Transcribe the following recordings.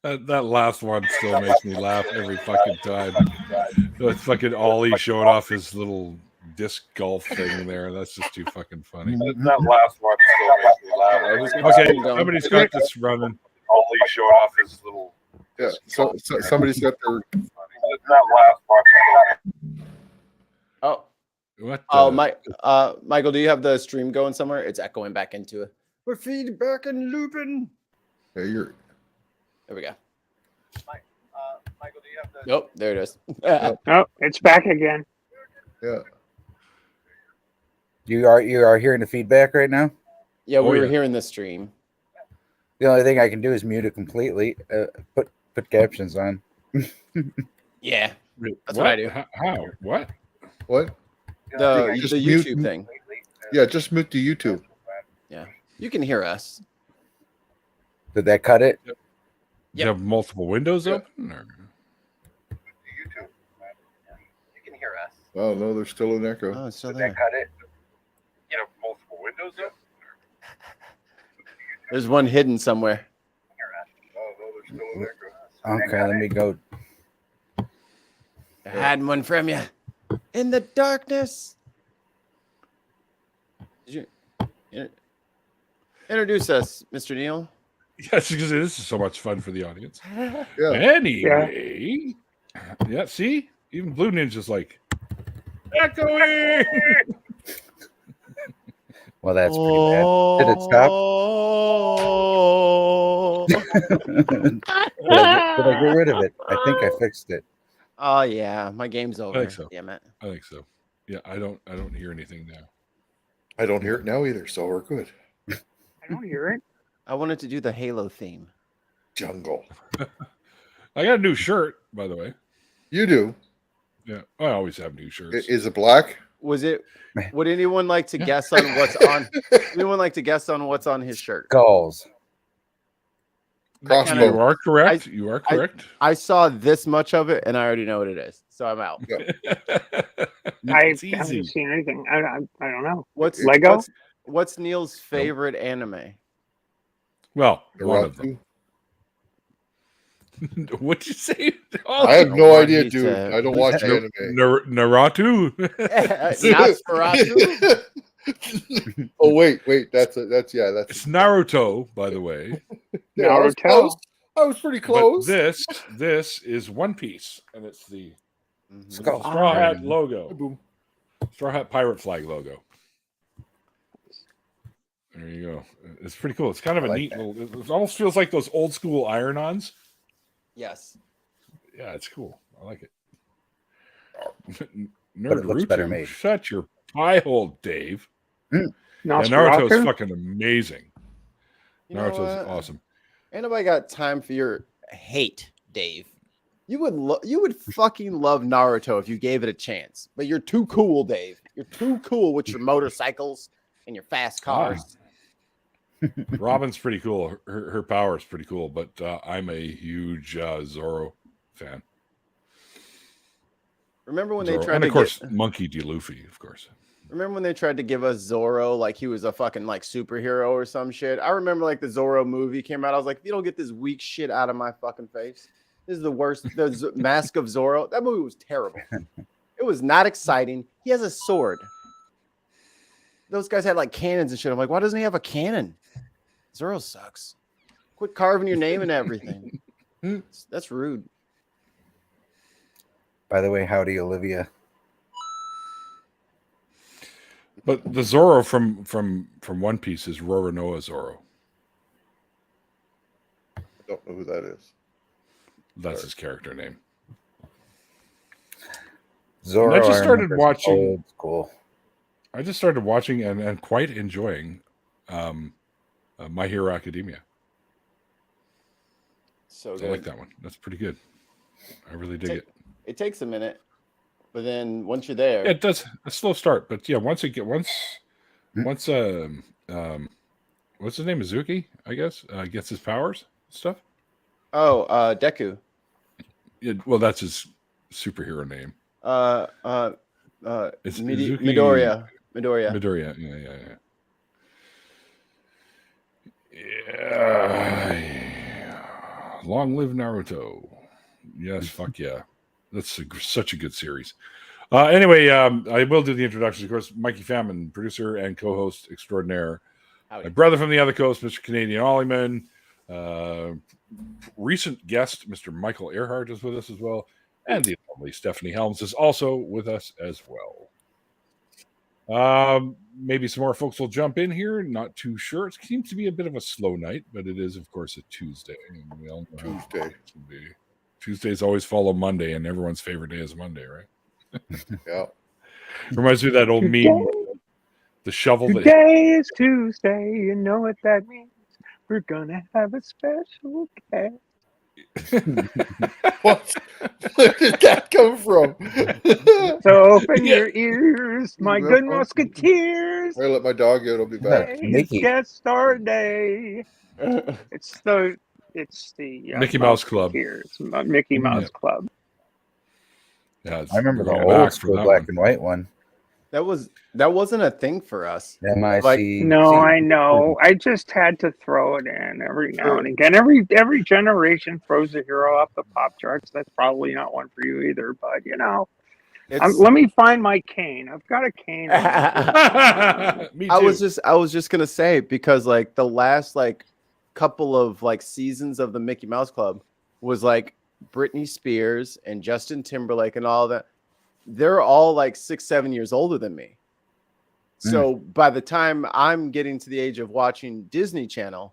That last one still makes me laugh every fucking time. It's fucking Ollie showing off his little disc golf thing there. That's just too fucking funny. That last one still makes me laugh. Okay, somebody's got this running. Ollie showing off his little. Yeah, so somebody's got their. That last one. Oh, What? Michael, do you have the stream going somewhere? It's echoing back into it. We're feedback and looping. Yeah, you're. There we go. Michael, do you have the? Nope, there it is. Oh, it's back again. Yeah. You are hearing the feedback right now? Yeah, we were hearing the stream. The only thing I can do is mute it completely. Put captions on. Yeah, that's what I do. How? What? What? The Just YouTube mute- thing. Yeah, just mute the YouTube. Yeah, you can hear us. Did that cut it? You have multiple windows open? Or? You can hear us. Oh no, there's still an echo. Oh, it's still there. Cut it. You have multiple windows open? There's one hidden somewhere. Oh no, there's still an echo. Okay, let me go. I had one from you in the darkness. Did you introduce us, Mr. Neal? Yes, because this is so much fun for the audience. Yeah. Anyway, yeah. See, even Blue Ninja's like echoing. Well, that's pretty bad. Did it stop? Did I get rid of it? I think I fixed it. Oh yeah, my game's over. I think so. Damn it. I think so. Yeah, I don't hear anything now. I don't hear it now either, so we're good. I don't hear it. I wanted to do the Halo theme. Jungle. I got a new shirt, by the way. You do. Yeah, I always have new shirts. Is it black? Was it? Would anyone like to guess on what's on? Anyone like to guess on what's on his shirt? Skulls. Crossbow. You are correct. You are correct. I saw this much of it, and I already know what it is, so I'm out. I It's haven't easy. seen anything. I don't know. What's Lego? What's Neil's favorite anime? Well, one of them. Naruto? What'd you say? Oh, I have no what idea, he dude. said. I don't watch anime. Naruto. Nosferatu. Oh wait, that's It's Naruto, by the way. Yeah, I was Naruto. close. I was pretty But close. this is One Piece, and it's the Skull. Straw Hat logo. Boom. Straw Hat pirate flag logo. There you go. It's pretty cool. It's kind of a like neat that. little. It almost feels like those old school iron-ons. Yes. Yeah, it's cool. I like it. But it looks better Naruto, made. shut your pie hole, Dave. Yeah, Naruto is Nosferatu? fucking amazing. You know Naruto's what? awesome. Ain't nobody got time for your hate, Dave. You would fucking love Naruto if you gave it a chance. But you're too cool, Dave. You're too cool with your motorcycles and your fast cars. Robin's pretty cool. Her power is pretty cool, but I'm a huge Zoro fan. Remember when they Zoro. tried And to of course, get, Monkey D. Luffy, of course. remember when they tried to give us Zoro like he was a fucking like superhero or some shit? I remember like the Zoro movie came out. I was like, if you don't get this weak shit out of my fucking face, this is the worst. The Mask of Zoro. That movie was terrible. It was not exciting. He has a sword. Those guys had like cannons and shit. I'm like, why doesn't he have a cannon? Zoro sucks. Quit carving your name and everything. That's rude. By the way, howdy, Olivia. But the Zoro from One Piece is Roronoa Zoro. I don't know who that is. That's his character name. Zoro. And I just started remember is watching- Old school. I just started watching and quite enjoying My Hero Academia. So I good. like that one. That's pretty good. I really dig it. It takes a minute, but then once you're there, Yeah, it does a slow start, but yeah, once what's his name, Mizuki, I guess, gets his powers and stuff. Deku. Well, that's his superhero name. It's Mizuki- Midoriya. Midoriya, yeah. Long live Naruto. Yes, fuck yeah. That's such a good series. Anyway, I will do the introductions. Of course, Mikey Famine, producer and co-host extraordinaire. Howdy. My brother from the other coast, Mr. Canadian Ollyman. Recent guest, Mr. Michael Earhart, is with us as well. And the lovely Stephanie Helms is also with us as well. Maybe some more folks will jump in here. Not too sure. It seems to be a bit of a slow night, but it is, of course, a Tuesday. And we all know how Tuesday. it can be. Tuesdays always follow Monday, and everyone's favorite day is Monday, right? Yeah. Reminds me of that old meme, the shovel that Today is Tuesday. You know what that means. We're gonna have a special guest. What? Where did that come from? So open Yeah. your ears, my good musketeers. I let my dog out. I'll be back. Today is Mickey. guest star day. It's the Mickey Mouse Club. Musketeers, Mickey Mouse Club. Yeah, I remember the we're going back old for school that black one. and white one. That wasn't a thing for us. MIC. No, I know. I just had to throw it in every now and again. Every generation throws a hero off the pop charts. That's probably not one for you either, but you know. Let me find my cane. I've got a cane. Me too. I was just gonna say, because like the last like couple of like seasons of the Mickey Mouse Club was like Britney Spears and Justin Timberlake and all that. They're all like 6-7 years older than me. So by the time I'm getting to the age of watching Disney Channel,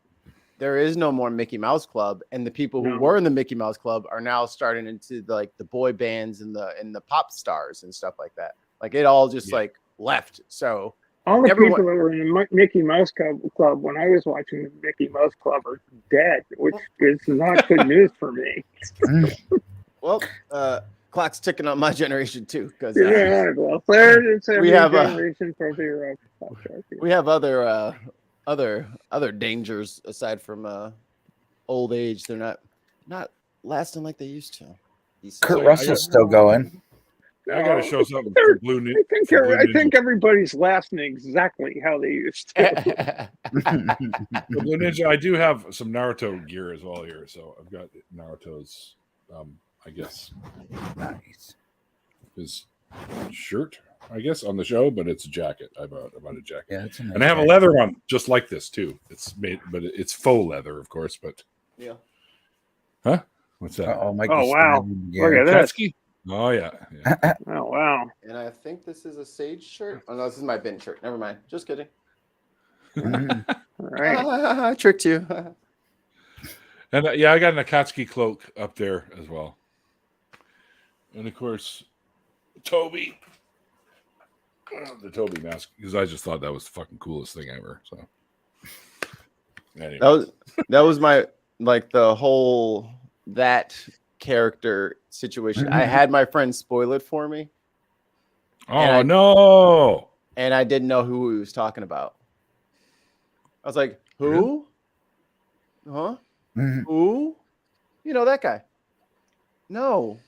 there is no more Mickey Mouse Club, and the people who were in the Mickey Mouse Club are now starting into the boy bands and the pop stars and stuff like that. Like it all just like left. So all the people that were in the Mickey Mouse Club when I was watching the Mickey Mouse Club are dead, which is not good news for me. Well, clock's ticking on my generation too, because well, it's we have generation from zero. We have other dangers aside from old age. They're not lasting like they used to. Kurt Russell's still going. I gotta show something for Blue Ninja. I think everybody's lasting exactly how they used to. Blue Ninja, I do have some Naruto gear as well here. So I've got Naruto's, I guess, Nice. his shirt, I guess, on the show, but it's a jacket. I bought a jacket. Yeah, that's And I have a leather one just like this too. It's made, but it's faux leather, of course. But huh? What's that? Oh wow! Look at this. Katsuki? Oh yeah. Oh wow! And I think this is a Sage shirt. Oh no, this is my bin shirt. Never mind. Just kidding. All right. I tricked you. And I got an Akatsuki cloak up there as well. And of course, Toby. The Toby mask, because I just thought that was the fucking coolest thing ever. So anyway. That was my like the whole that character situation. I had my friend spoil it for me. Oh no! And I didn't know who he was talking about. I was like, "Who? Huh? Who? You know that guy? No.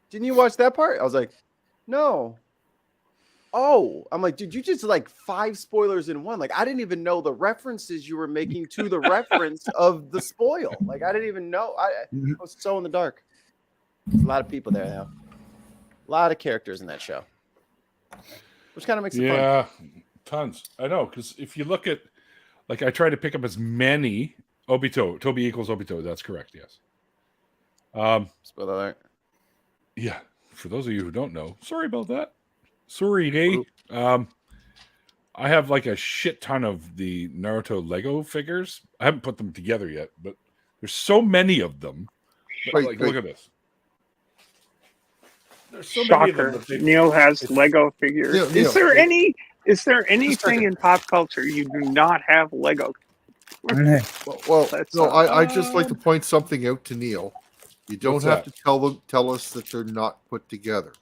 Didn't you watch that part?" I was like, "No." Oh, I'm like, dude, you just like 5 spoilers in one. Like, I didn't even know the references you were making to the reference of the spoil. Like, I didn't even know. I was so in the dark. There's a lot of people there, though. A lot of characters in that show, which kind of makes it fun. Yeah, tons. I know, because if you look at, like, I try to pick up as many Obito. Toby equals Obito. That's correct. Yes. Spoiler alert. Yeah. For those of you who don't know, sorry about that. Sorry, hey. I have like a shit ton of the Naruto Lego figures. I haven't put them together yet, but there's so many of them. Like, look at this. There's so many of them. Shocker. Neil has Lego figures. Neil, Is there anything in pop culture you do not have Lego? Well, no, I just like to point something out to Neil. You don't have to tell us that they're not put together.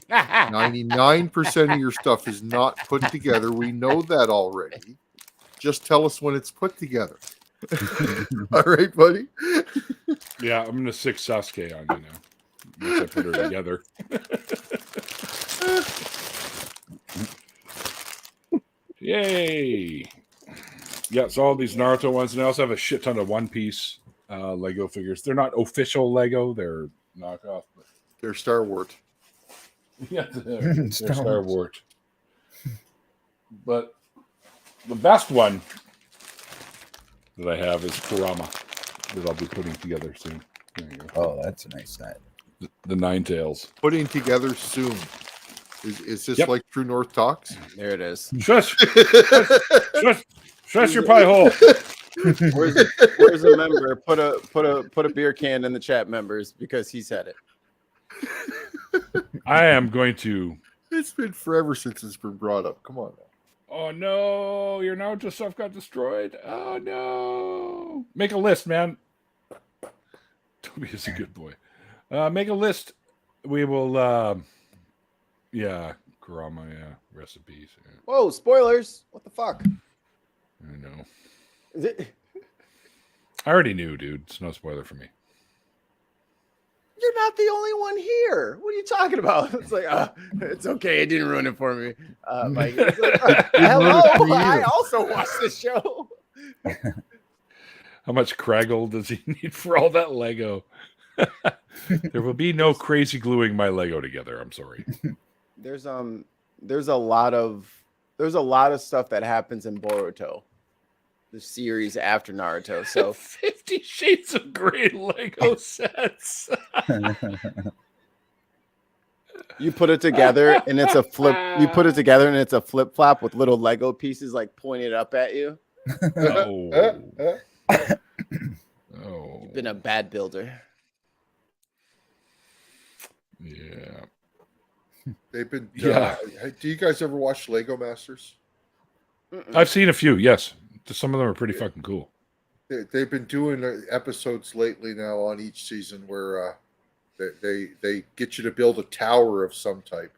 99% of your stuff is not put together. We know that already. Just tell us when it's put together. All right, buddy? Yeah, I'm going to sick Sasuke on you now. Once I put her together. Yay! Yeah, so all these Naruto ones, and I also have a shit ton of One Piece Lego figures. They're not official Lego. They're knockoff. But They're Star Wars. yeah, they're Star Wars. But the best one that I have is Kurama that I'll be putting together soon. There you go. Oh, that's a nice set. The Nine Tails. Putting together soon. Is this Yep. like True North Talks? There it is. Shush! Shush your pie hole. Where's a member? Put a beer can in the chat, members, because he said it. I am going to. It's been forever since it's been brought up. Come on now. Oh no, your Naruto stuff got destroyed. Oh no. Make a list, man. Toby is a good boy. Make a list. We will yeah, Kurama, yeah, recipes. Yeah. Whoa, spoilers! What the fuck? I know. Is it? I already knew, dude. It's no spoiler for me. You're not the only one here. What are you talking about? It's like, it's okay. It didn't ruin it for me. Mike, it's like, hello, I also watched the show. How much Craggle does he need for all that Lego? There will be no crazy gluing my Lego together. I'm sorry. There's a lot of stuff that happens in Boruto, the series after Naruto. So 50 Shades of Grey Lego sets. you put it together and it's a flip. You put it together and it's a flip flop with little Lego pieces like pointed up at you. Oh. You've been a bad builder. Yeah. They've been. Yeah. Do you guys ever watch Lego Masters? I've seen a few. Yes, some of them are pretty fucking cool. They've been doing episodes lately now on each season where they get you to build a tower of some type,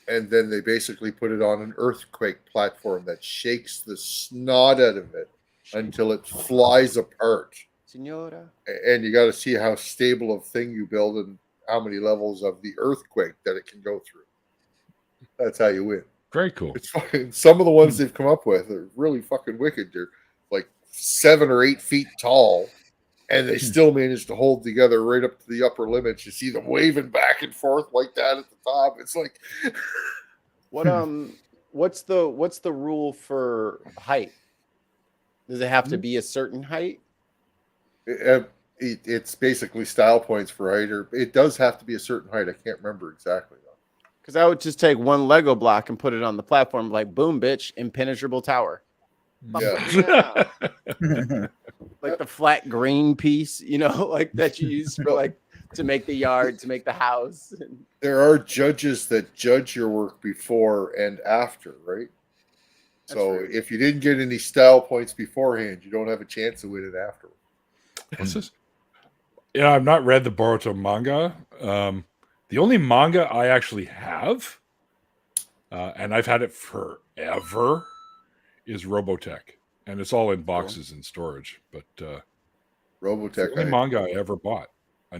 and then they basically put it on an earthquake platform that shakes the snot out of it until it flies apart. Senora. And you got to see how stable of thing you build and how many levels of the earthquake that it can go through. That's how you win. Very cool. It's fucking, some of the ones they've come up with are really fucking wicked. They're like 7 or 8 feet tall, and they still manage to hold together right up to the upper limits. You see them waving back and forth like that at the top. It's like, what's the rule for height? Does it have to be a certain height? it's basically style points for height, or it does have to be a certain height. I can't remember exactly though. Because I would just take one Lego block and put it on the platform, like boom, bitch, impenetrable tower. Yeah. Like the flat green piece, like that you use for like to make the yard, to make the house. There are judges that judge your work before and after, right? So if you didn't get any style points beforehand, you don't have a chance to win it afterward. What's this? Yeah, I've not read the Boruto manga. The only manga I actually have, and I've had it forever, is Robotech, and it's all in boxes and storage. But Robotech, the only manga I ever bought. I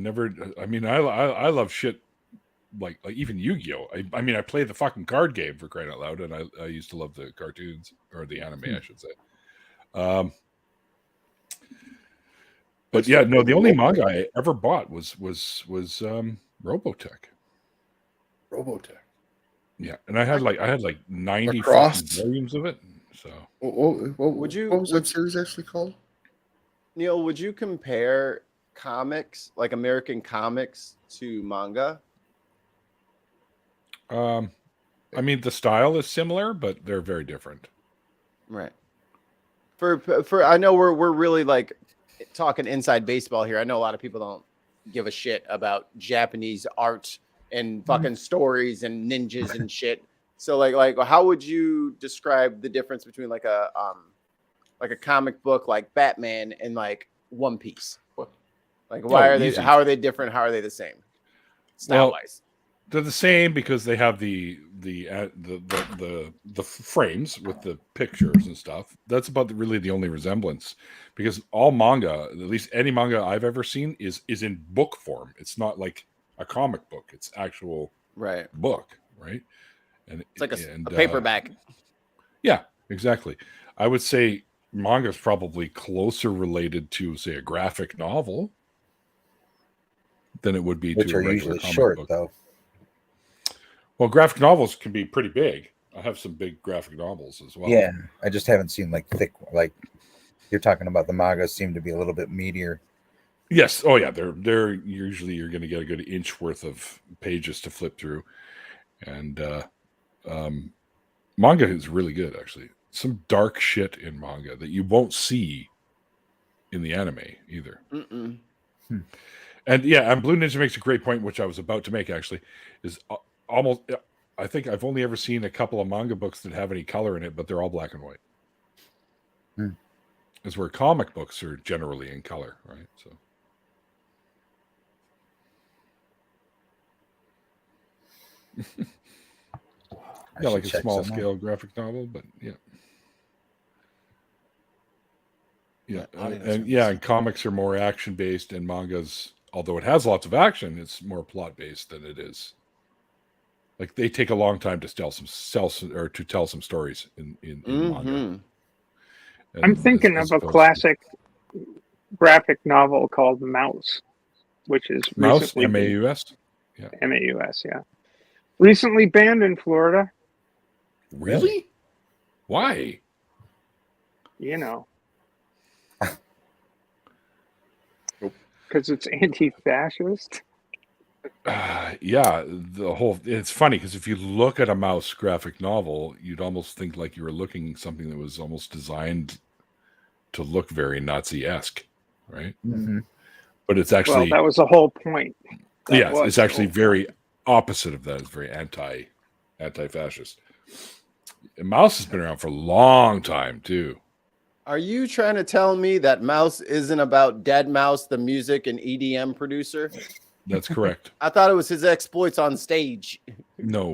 love shit like even Yu-Gi-Oh. I mean, I play the fucking card game for crying out loud, and I used to love the cartoons or the anime, I should say. But yeah, no, the only manga I ever bought was Robotech. Robotech. Yeah, and I had like 90 volumes of it. So, what was that series actually called? Neil, would you compare comics, like American comics, to manga? I mean, the style is similar, but they're very different. Right. For I know we're really like talking inside baseball here. I know a lot of people don't give a shit about Japanese art and fucking stories and ninjas and shit. So like how would you describe the difference between like a comic book like Batman and like One Piece? Like why are they? Easy. How are they different? How are they the same? Style wise, they're the same because they have the frames with the pictures and stuff. That's about really the only resemblance. Because all manga, at least any manga I've ever seen, is in book form. It's not like a comic book. It's actual book, right? And it's like a paperback. Yeah, exactly. I would say manga is probably closer related to, say, a graphic novel than it would be Which to a are regular usually comic short, book. though. Well, graphic novels can be pretty big. I have some big graphic novels as well. Yeah, I just haven't seen like thick. Like you're talking about, the mangas seem to be a little bit meatier. Yes. Oh, yeah. They're usually you're going to get a good inch worth of pages to flip through, and manga is really good, actually. Some dark shit in manga that you won't see in the anime either. Mm-mm. And yeah, and Blue Ninja makes a great point, which I was about to make actually, is almost. I think I've only ever seen a couple of manga books that have any color in it, but they're all black and white. Is where comic books are generally in color, right? So. Yeah, like a small scale graphic novel, but yeah. Yeah, and comics are more action based, and mangas, although it has lots of action, it's more plot based than it is. Like they take a long time to tell some stories in manga. I'm thinking of a classic graphic novel called Mouse, which is Mouse, recently M-A-U-S? Yeah. M-A-U-S, yeah. Recently banned in Florida. Really? Why? You know. Because it's anti-fascist. Yeah, it's funny because if you look at a Mouse graphic novel, you'd almost think like you were looking something that was almost designed to look very Nazi-esque, right? Mm-hmm. But it's actually, well, that was the whole point. It's actually very opposite of that. It's very anti-fascist. And Mouse has been around for a long time too. Are you trying to tell me that Mouse isn't about Dead Mouse, the music and EDM producer? That's correct. I thought it was his exploits on stage. No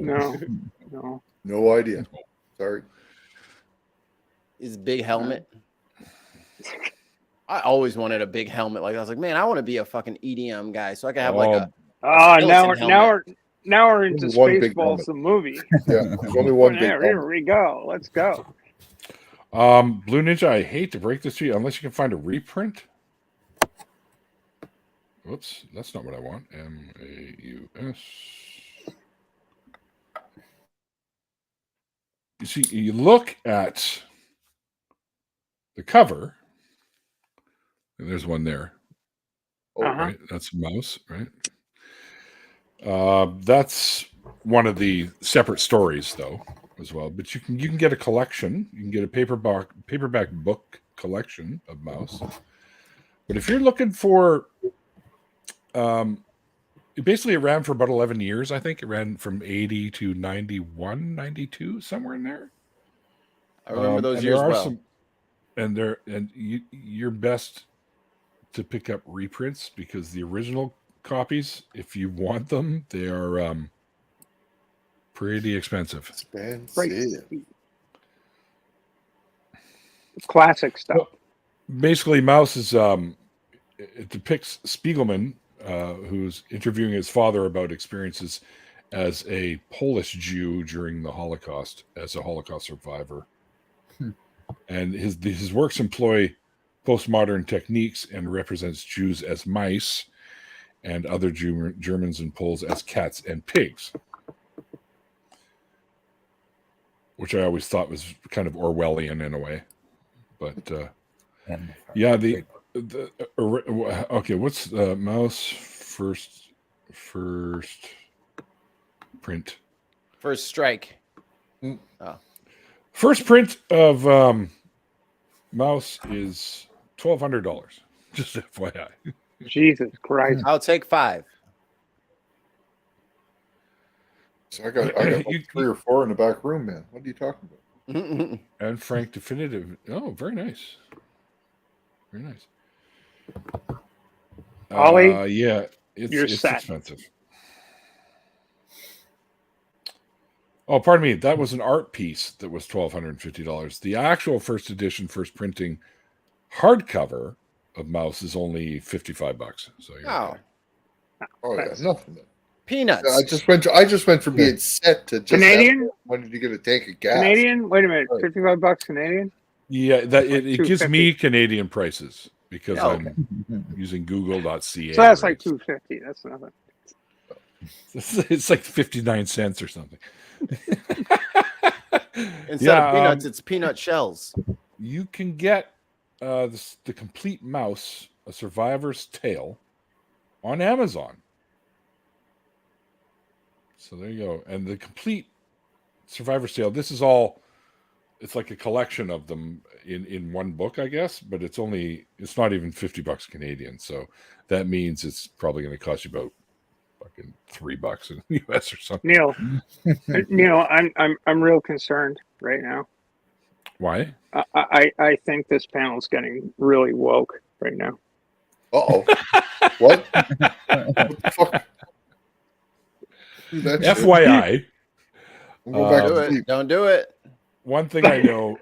idea. Sorry. His big helmet. I always wanted a big helmet. Like I was like, man, I want to be a fucking EDM guy, so I can have like a. Now we're into Spaceballs, the movie. Yeah, there's only one big helmet. Here we go. Let's go. Blue Ninja, I hate to break this to you, unless you can find a reprint. Whoops, that's not what I want. M-A-U-S. You see, you look at the cover, and there's one there. Oh, right, that's a mouse, right? That's one of the separate stories, though, as well. But you can get a collection. You can get a paperback book collection of Mouse. But if you're looking for, it ran for about 11 years. I think it ran from 80 to 91, 92, somewhere in there. I remember those years well. You're best to pick up reprints because the original copies, if you want them, they are pretty expensive. Classic stuff. Well, basically, Mouse is it depicts Spiegelman, who's interviewing his father about experiences as a Polish Jew during the Holocaust, as a Holocaust survivor. And his works employ postmodern techniques and represents Jews as mice and other Germans and Poles as cats and pigs, which I always thought was kind of Orwellian in a way. But yeah, okay, what's Mouse first print? First strike. Oh. First print of Mouse is $1,200. Just FYI. Jesus Christ! I'll take 5. So I got like 3 or 4 in the back room, man. What are you talking about? And Frank Definitive. Oh, very nice. Very nice. Ollie, yeah, it's expensive. Oh, pardon me. That was an art piece that was $1,250. The actual first edition, first printing hardcover of Mouse is only $55. So okay. Oh yeah, nothing. Peanuts. Yeah, I just went from being set to just Canadian. When did you get a tank of gas? Canadian. Wait a minute, $55 Canadian. Yeah, that it gives $2.50. me Canadian prices because Oh, I'm using Google.ca. So that's like right? $2.50. That's nothing. It's like 59 cents or something. instead of peanuts, it's peanut shells. You can get the complete mouse, A Survivor's Tale, on Amazon. So there you go. And the complete Survivor's Tale, this is all, it's like a collection of them in one book, I guess, but it's not even $50 Canadian. So that means it's probably going to cost you about fucking $3 in the US or something. Neil, I'm real concerned right now. Why? I think this panel's getting really woke right now. Uh-oh. What? What the fuck? Dude, that's it. FYI, We'll go back Do to it. sleep. Don't do it. one thing I know.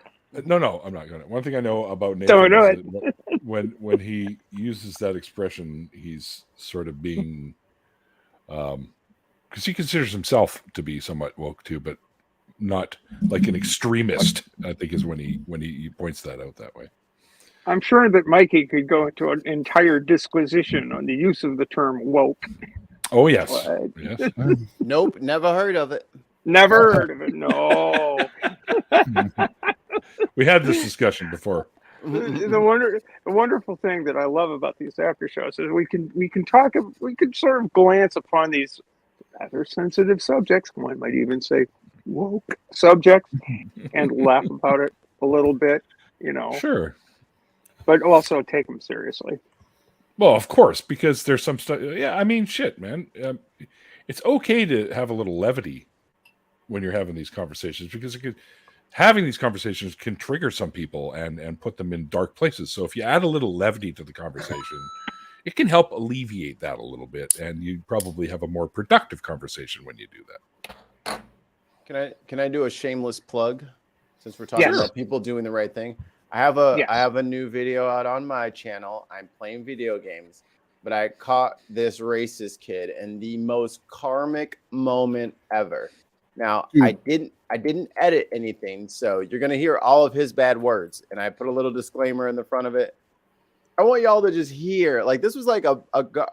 No, I'm not going to. One thing I know about Nathan Don't do is that when he uses that expression, he's sort of being, because he considers himself to be somewhat woke too, but not like an extremist. I think is when he points that out that way. I'm sure that Mikey could go into an entire disquisition on the use of the term woke. Oh yes, What? yes. Nope, never heard of it. Never heard of it. No. We had this discussion before. The wonderful thing that I love about these after shows is we can sort of glance upon these rather sensitive subjects. One might even say woke subjects, and laugh about it a little bit, Sure. but also take them seriously. Well, of course, because there's some stuff. Yeah, I mean, shit, man. It's okay to have a little levity when you're having these conversations, because having these conversations can trigger some people and put them in dark places. So if you add a little levity to the conversation, it can help alleviate that a little bit, and you probably have a more productive conversation when you do that. Can I do a shameless plug since we're talking about people doing the right thing? I have a new video out on my channel. I'm playing video games, but I caught this racist kid in the most karmic moment ever. Now, I didn't edit anything, so you're gonna hear all of his bad words, and I put a little disclaimer in the front of it. I want y'all to just hear, like, this was like a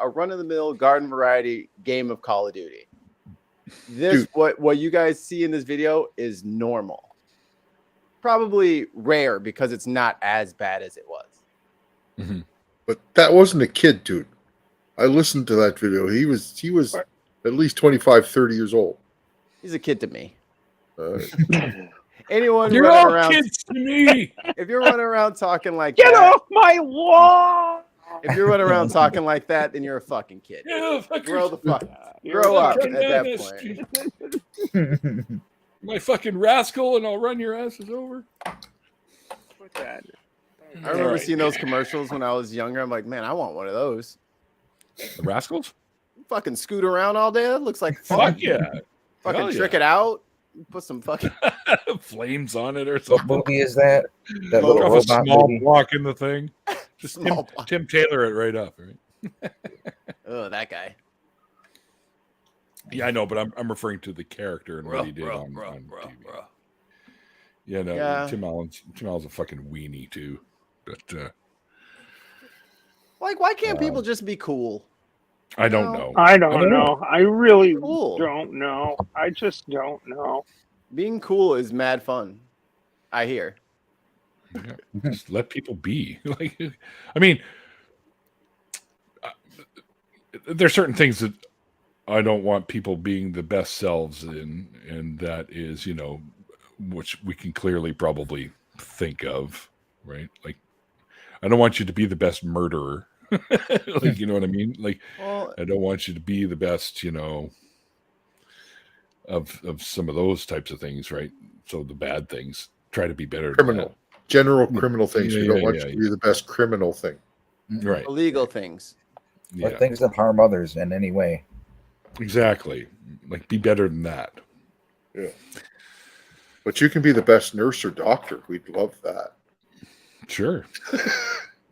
run-of-the-mill garden variety game of Call of Duty. This what you guys see in this video is normal. Probably rare because it's not as bad as it was. Mm-hmm. But that wasn't a kid, dude. I listened to that video. He was at least 25, 30 years old. He's a kid to me. Anyone You're running all around, kids to me. if you're running around talking like Get that, off my wall! if you're running around talking like that, then you're a fucking kid. Yeah, Grow the fuck, You're grow up fucking at that menace. point. My fucking rascal, and I'll run your asses over. Put that. I remember Right. seeing those commercials when I was younger. I'm like, man, I want one of those. The rascals? Fucking scoot around all day. That looks like fun. Fuck yeah. Fucking Hell trick yeah. it out. Put some fucking Flames on it or What something. movie is that? That Oh, little Drop a robot small movie? block in the thing. Just Small block. Tim Taylor it right up, right? Oh, that guy. Yeah, I know, but I'm referring to the character and what he did on TV. Yeah, no, Yeah. Tim Allen's a fucking weenie too. But Like, why can't people just be cool? I don't No. know. I don't know. I really Cool. don't know. I just don't know. Being cool is mad fun. I hear. Yeah, just let people be. Like, I mean, there's certain things that I don't want people being the best selves in, and that is, which we can clearly probably think of, right? Like, I don't want you to be the best murderer. Like, you know what I mean? Like, Well, I don't want you to be the best, of some of those types of things, right? So the bad things, try to be better. Criminal. General criminal things. Yeah, we don't yeah, want yeah, you to be the best criminal thing. Right. illegal things. Or Yeah, things that harm others in any way. exactly. Like, be better than that. Yeah. But you can be the best nurse or doctor. We'd love that. Sure.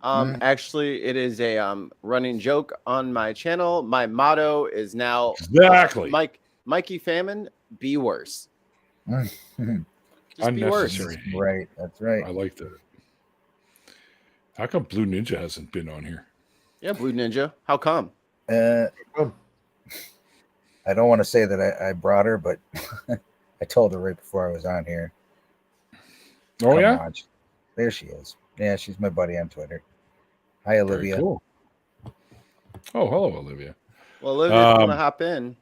Actually, it is a running joke on my channel. My motto is now Exactly. Mikey Famine, be worse. Mm. Just be worse. Unnecessary. Right, that's right. I like that. How come Blue Ninja hasn't been on here? Yeah, Blue Ninja. How come? I don't want to say that I brought her, but I told her right before I was on here. Oh, Come yeah? on. There she is. Yeah, she's my buddy on Twitter. Hi, Olivia. Very cool. Oh, hello, Olivia. Well, Olivia's going to hop in.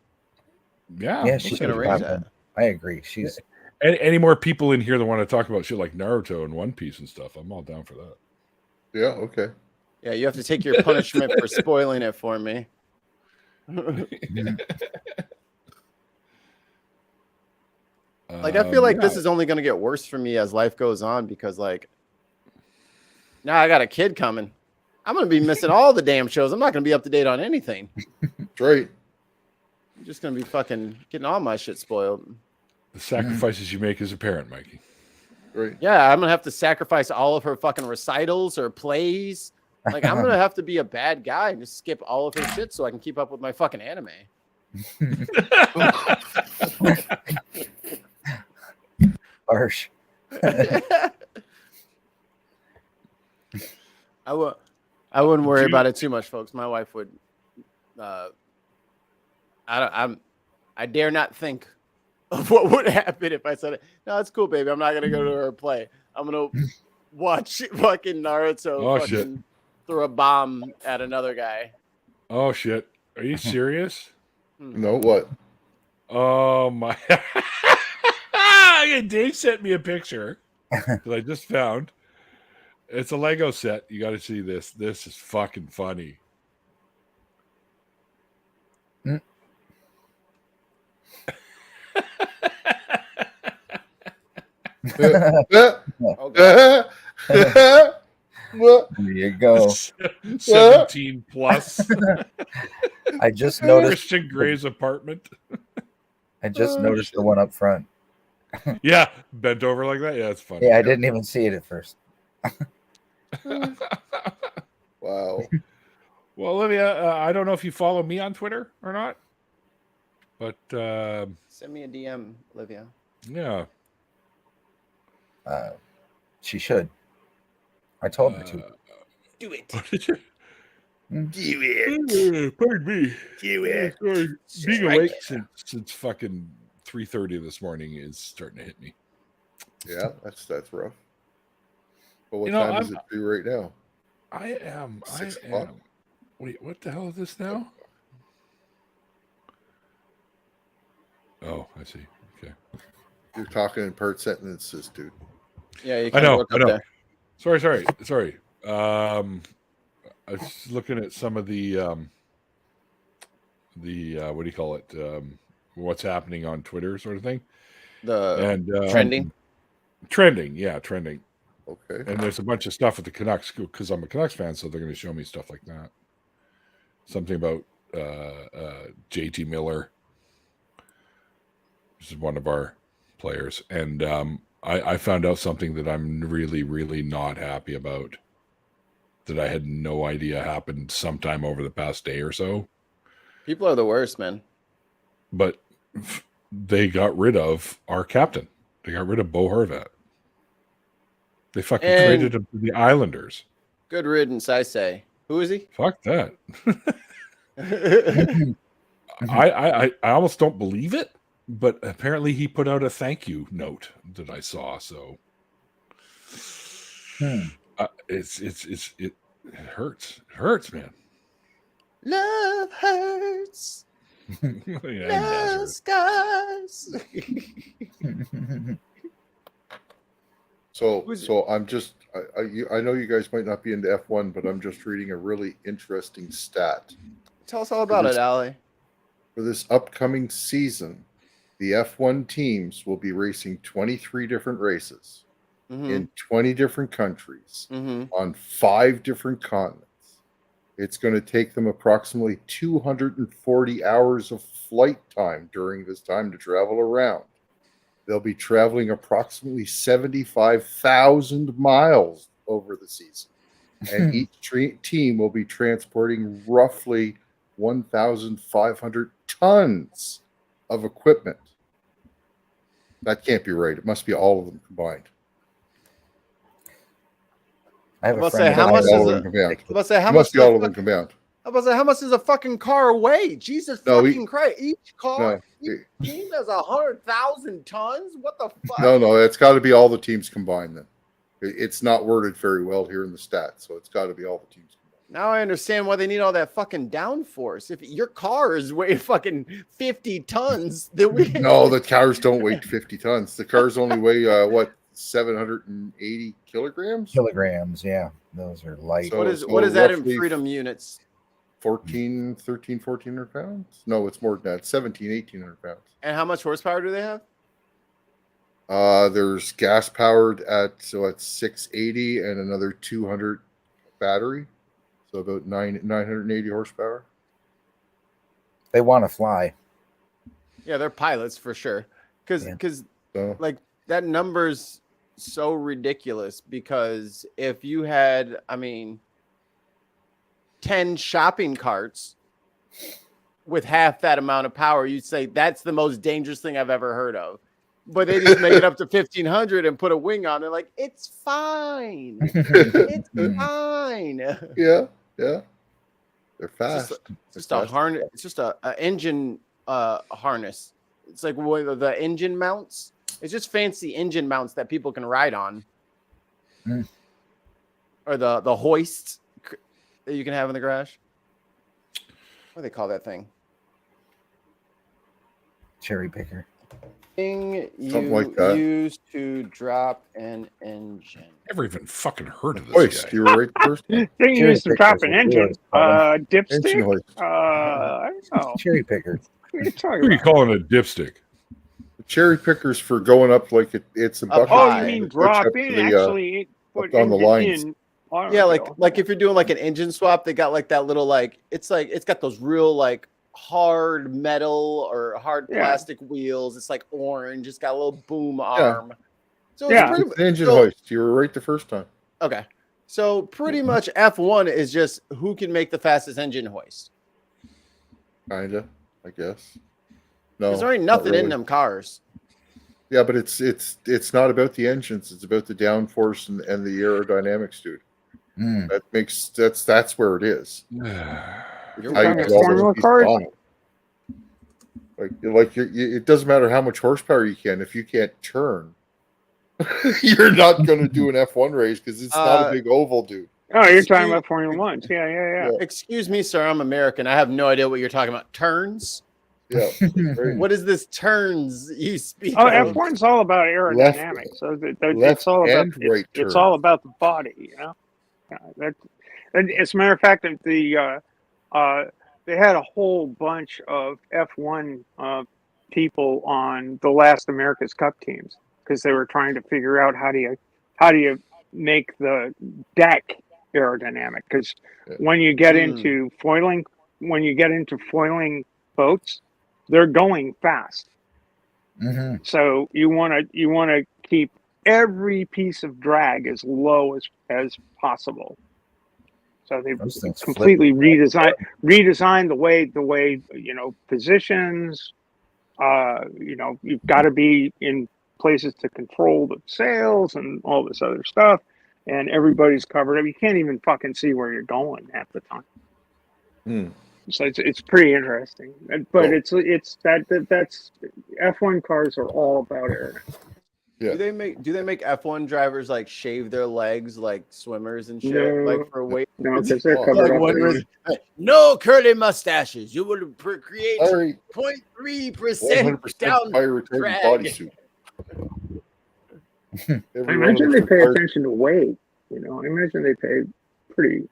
Yeah. Yeah, okay. she's can gonna arrange pop that. in. I agree. She's Any more people in here that want to talk about shit like Naruto and One Piece and stuff? I'm all down for that. Yeah, okay. Yeah, you have to take your punishment for spoiling it for me. Like, I feel like this is only going to get worse for me as life goes on because, like, now I got a kid coming. I'm going to be missing all the damn shows. I'm not going to be up to date on anything. That's right. I'm just going to be fucking getting all my shit spoiled. The sacrifices you make as a parent, Mikey. Right. Yeah, I'm going to have to sacrifice all of her fucking recitals or plays. Like, I'm going to have to be a bad guy and just skip all of her shit so I can keep up with my fucking anime. harsh. I wouldn't worry about it too much, folks. My wife would. I dare not think of what would happen if I said it. No, it's cool, baby. I'm not gonna go to her play. I'm gonna watch fucking Naruto fucking throw a bomb at another guy. Oh shit! Are you serious? No, what? Oh my! Dave sent me a picture that I just found. It's a Lego set. You got to see this. This is fucking funny. There you go. 17 plus. I just noticed Christian Gray's apartment. I just noticed the one up front. Yeah, bent over like that. Yeah, it's funny. Yeah, I didn't even see it at first. Wow. Well, Olivia, I don't know if you follow me on Twitter or not, but Send me a DM, Olivia. yeah. She should. I told her to. Do it. Pardon me. Do it. Being awake since fucking 3:30 this morning is starting to hit me. Yeah, that's rough. But what You know, time is it for you right now? I am. 6 I o'clock? am. Wait, what the hell is this now? Oh, I see. Okay. You're talking in part sentences, dude. Yeah, you I can know. look I up know. there. Sorry. I was looking at some of the what do you call it? What's happening on Twitter, sort of thing. And Trending. Trending, yeah, trending. Okay. And there's a bunch of stuff with the Canucks because I'm a Canucks fan, so they're going to show me stuff like that. Something about JT Miller, which is one of our players, and I found out something that I'm really, really not happy about. That I had no idea happened sometime over the past day or so. People are the worst, man. But they got rid of our captain. They got rid of Bo Horvat. They fucking traded him to the Islanders. Good riddance, I say. Who is he? Fuck that. I almost don't believe it, but apparently he put out a thank you note that I saw. So it hurts. It hurts, man. Love hurts. Love scars. So I'm just I know you guys might not be into F1, but I'm just reading a really interesting stat. Tell us all about it, Ali. For this upcoming season, the F1 teams will be racing 23 different races in 20 different countries on 5 different continents. It's going to take them approximately 240 hours of flight time during this time to travel around. They'll be traveling approximately 75,000 miles over the season. And each team will be transporting roughly 1,500 tons of equipment. That can't be right. It must be all of them combined. I have I'm a about to friend. say, how that much has is all a- of them combined. I'm about to say, how It much? must be all of them combined. I'm about to say, how much does a fucking car weigh? Jesus No, fucking Christ! Each car, No, each team has 100,000 tons. What the fuck? no, it's got to be all the teams combined. Then it's not worded very well here in the stats, so it's got to be all the teams combined. Now I understand why they need all that fucking downforce. If your car is weighing fucking 50 tons, then we No, the cars don't weigh 50 tons. The cars only weigh what 780 kilograms. kilograms. Yeah, those are light. So- what is that in roughly freedom units? 1,400 pounds. No, it's more than that. 1,800 pounds. And how much horsepower do they have? There's gas powered at 680 and another 200 battery, so about 980 horsepower. They want to fly. Yeah, they're pilots for sure. Because So like that number's so ridiculous. Because if you had, 10 shopping carts with half that amount of power, you'd say that's the most dangerous thing I've ever heard of. But they just make it up to 1,500 and put a wing on. They're like, it's fine. It's fine. yeah, they're fast. It's just a harness. It's just a engine harness. It's like the engine mounts. It's just fancy engine mounts that people can ride on, or the hoists that you can have in the garage. What do they call that thing? Cherry picker. Thing Something you like that. use to drop an engine. Never even fucking heard of this Hoist, guy. you were right the first time. Thing you used to drop an engine. Engine Dipstick. hoist. I don't know. Cherry picker. What are you Who talking are you about? calling a dipstick? Cherry pickers for going up like it's a bucket. high. Oh, you mean Push drop up in? to the, Actually, put on the engine lines. in. Yeah, like if you're doing like an engine swap, they got like that little it's got those real like hard metal or hard Yeah. plastic wheels. It's like orange. It's got a little boom arm. So Yeah. it's It's an engine so- hoist. You were right the first time. okay. So pretty much F1 is just who can make the fastest engine hoist. Kinda, I guess. No, Because there ain't not nothing in really. them cars. Yeah, but it's not about the engines. It's about the downforce and the aerodynamics, dude. Mm. That's where it is. You're How you right. get all those Formula pieces cars? on it. It doesn't matter how much horsepower you can. If you can't turn, you're not going to do an F1 race because it's not a big oval, dude. Oh, you're talking about Formula Ones. Yeah. Excuse me, sir. I'm American. I have no idea what you're talking about. Turns? Yeah. Right. What is this turns you speak Oh, of? F1's all about aerodynamics. So left it's all about and right it's turn. all about the body. You know. As a matter of fact, they had a whole bunch of F1 people on the last America's Cup teams because they were trying to figure out how do you make the deck aerodynamic, because when you get into foiling boats, they're going fast. Mm-hmm. So you want to keep every piece of drag as low as possible. So they Those things completely redesigned the way positions. You've got to be in places to control the sails and all this other stuff, and everybody's covered up. You can't even fucking see where you're going half the time. So it's pretty interesting, but Cool. that's F1 cars are all about aerodynamics. Yeah. Do they make F1 drivers like shave their legs like swimmers and shit, No. like for weight? No, because they're Oh, covered Like up. one was, no curly mustaches. You will create Sorry, 0.3% 100% down fire retardant drag. bodysuit. I Every one imagine of they us pay requires- attention to weight. I imagine they pay pretty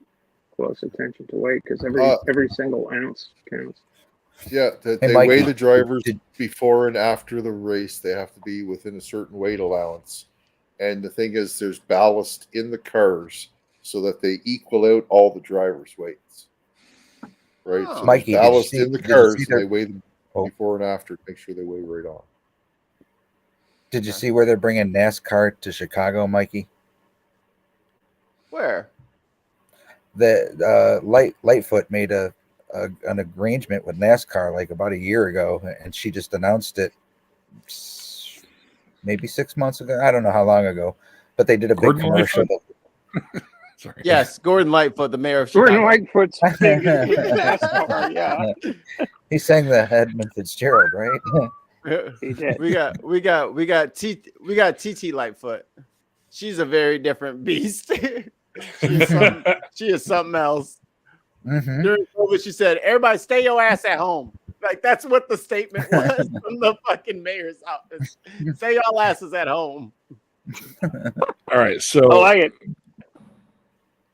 close attention to weight because every single ounce counts. Yeah, they Hey, Mike, weigh the drivers did- before and after the race. They have to be within a certain weight allowance. And the thing is, there's ballast in the cars so that they equal out all the drivers' weights. Right? Oh. So Mikey, there's did you ballast see- in the did you cars, see and they their- weigh them Oh. before and after to make sure they weigh right on. Did you see where they're bringing NASCAR to Chicago, Mikey? Where? The Lightfoot made an arrangement with NASCAR like about a year ago, and she just announced it maybe 6 months ago. I don't know how long ago, but they did a big Gordon commercial. Lightfoot? Sorry. Yes, Gordon Lightfoot, the mayor of Gordon Chicago. Lightfoot's big in NASCAR, yeah. He sang the Edmund Fitzgerald, right? He did. we got TT Lightfoot. She's a very different beast. she is something else. Mhm. During COVID, she said, "Everybody, stay your ass at home." Like that's what the statement was from the fucking mayor's office. Stay y'all asses at home. All right, so I like it.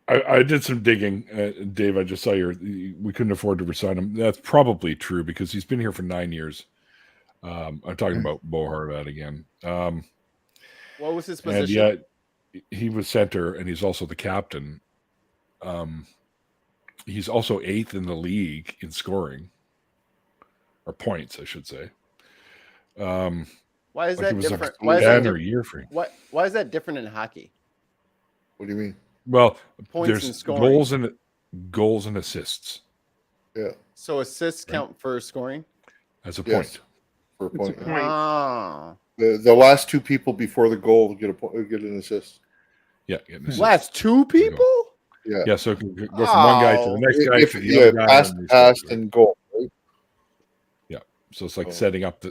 I did some digging, Dave. I just saw we couldn't afford to resign him. That's probably true because he's been here for 9 years. I'm talking about Bo Horvat again. What was his And position? yeah, he was center, and he's also the captain. He's also 8th in the league in scoring, or points, I should say. Why is Like he that was different? a Why is that, 10 or a year for him. why is that different in hockey? What do you mean? Well, Points and there's scoring. goals and assists Yeah, So assists count for scoring? as a Yes. point. for a point. Point. Ah. The last two people before the goal get get an assist. Yeah, get an assist. Last two people? Yeah, Yeah, so it can go from one guy to the next guy if, to the yeah, other guy. pass, and they pass, score, right? and goal. Right? So it's like Oh. setting up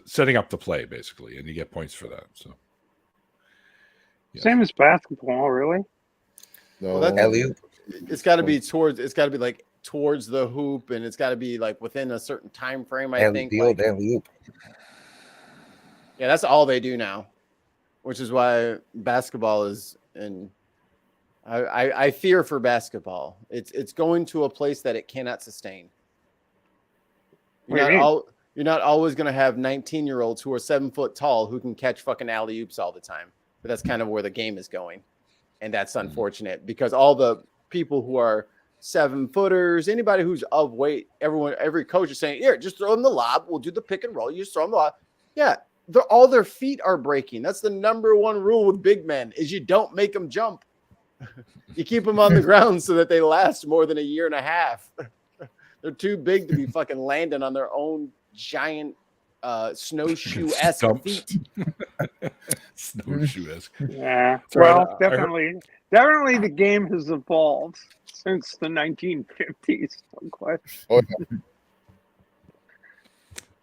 the play basically, and you get points for that. So yeah. Same as basketball, really. No, Well, Alley-oop. It's got to be like towards the hoop, and it's got to be like within a certain time frame. I think. The old Like, alley-oop. yeah, that's all they do now, which is why basketball is. And I fear for basketball. It's going to a place that it cannot sustain. What do you mean? You're not always going to have 19-year-olds who are 7 foot tall who can catch fucking alley oops all the time. But that's kind of where the game is going, and that's unfortunate because all the people who are 7-footers, anybody who's of weight, every coach is saying, "Here, just throw them the lob. We'll do the pick and roll. You just throw them the lob." Yeah, all their feet are breaking. That's the number one rule with big men: is you don't make them jump. You keep them on the ground so that they last more than a year and a half. They're too big to be fucking landing on their own giant snowshoe-esque Stumps. feet. Snowshoe-esque. Yeah. Sorry, Well, I heard- definitely the game has evolved since the 1950s. No question. Oh,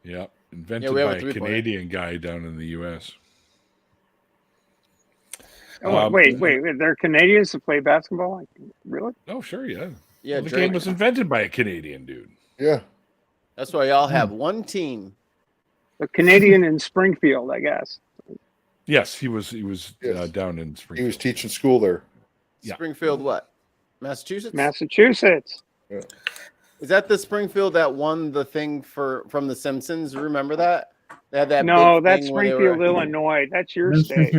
Yeah, invented we have a by a three-pointer. Canadian guy down in the U.S. Oh, wait. They're Canadians to play basketball? Like, really? Oh, sure, yeah. Yeah, Well, the Drake. game was invented by a Canadian dude. yeah. That's why y'all have one team. A Canadian in Springfield, I guess. Yes, he was Yes. down in He Springfield. was teaching school there. Yeah. Springfield, what? Massachusetts? Massachusetts. Is that the Springfield that won the thing from The Simpsons? Remember that? They had that. No, big that's thing where they Springfield, were- Illinois. That's your state.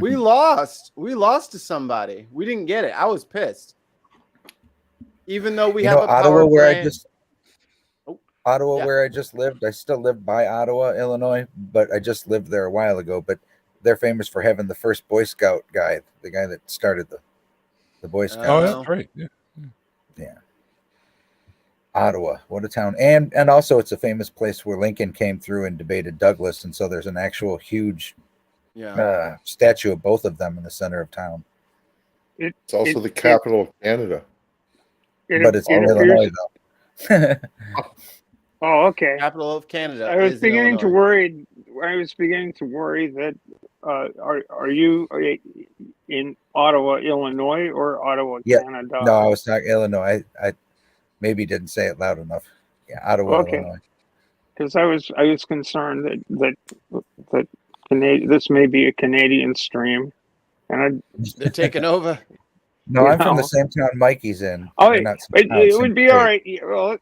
We lost. We lost to somebody. We didn't get it. I was pissed. Even though we You have know, a power Ottawa, where plant. Yeah. where I just lived. I still live by Ottawa, Illinois, but I just lived there a while ago. But they're famous for having the first Boy Scout guy, the guy that started the Boy Scouts. Oh, Uh, that's right. Yeah. Ottawa, what a town. And also it's a famous place where Lincoln came through and debated Douglas, and so there's an actual huge Yeah. statue of both of them in the center of town. It's also the capital of Canada. But it's in appears- Illinois though. Oh, okay. Capital of Canada. I was is beginning to Illinois. worry. I was beginning to worry that are you in Ottawa, Illinois, or Ottawa, Yeah. Canada? No, I was talking Illinois. I maybe didn't say it loud enough. Yeah, Ottawa, Okay. Illinois. Because I was concerned that this may be a Canadian stream, and They're taking over. No, I'm from No. the same town Mikey's in. Oh, They're not it would be all same right. Well,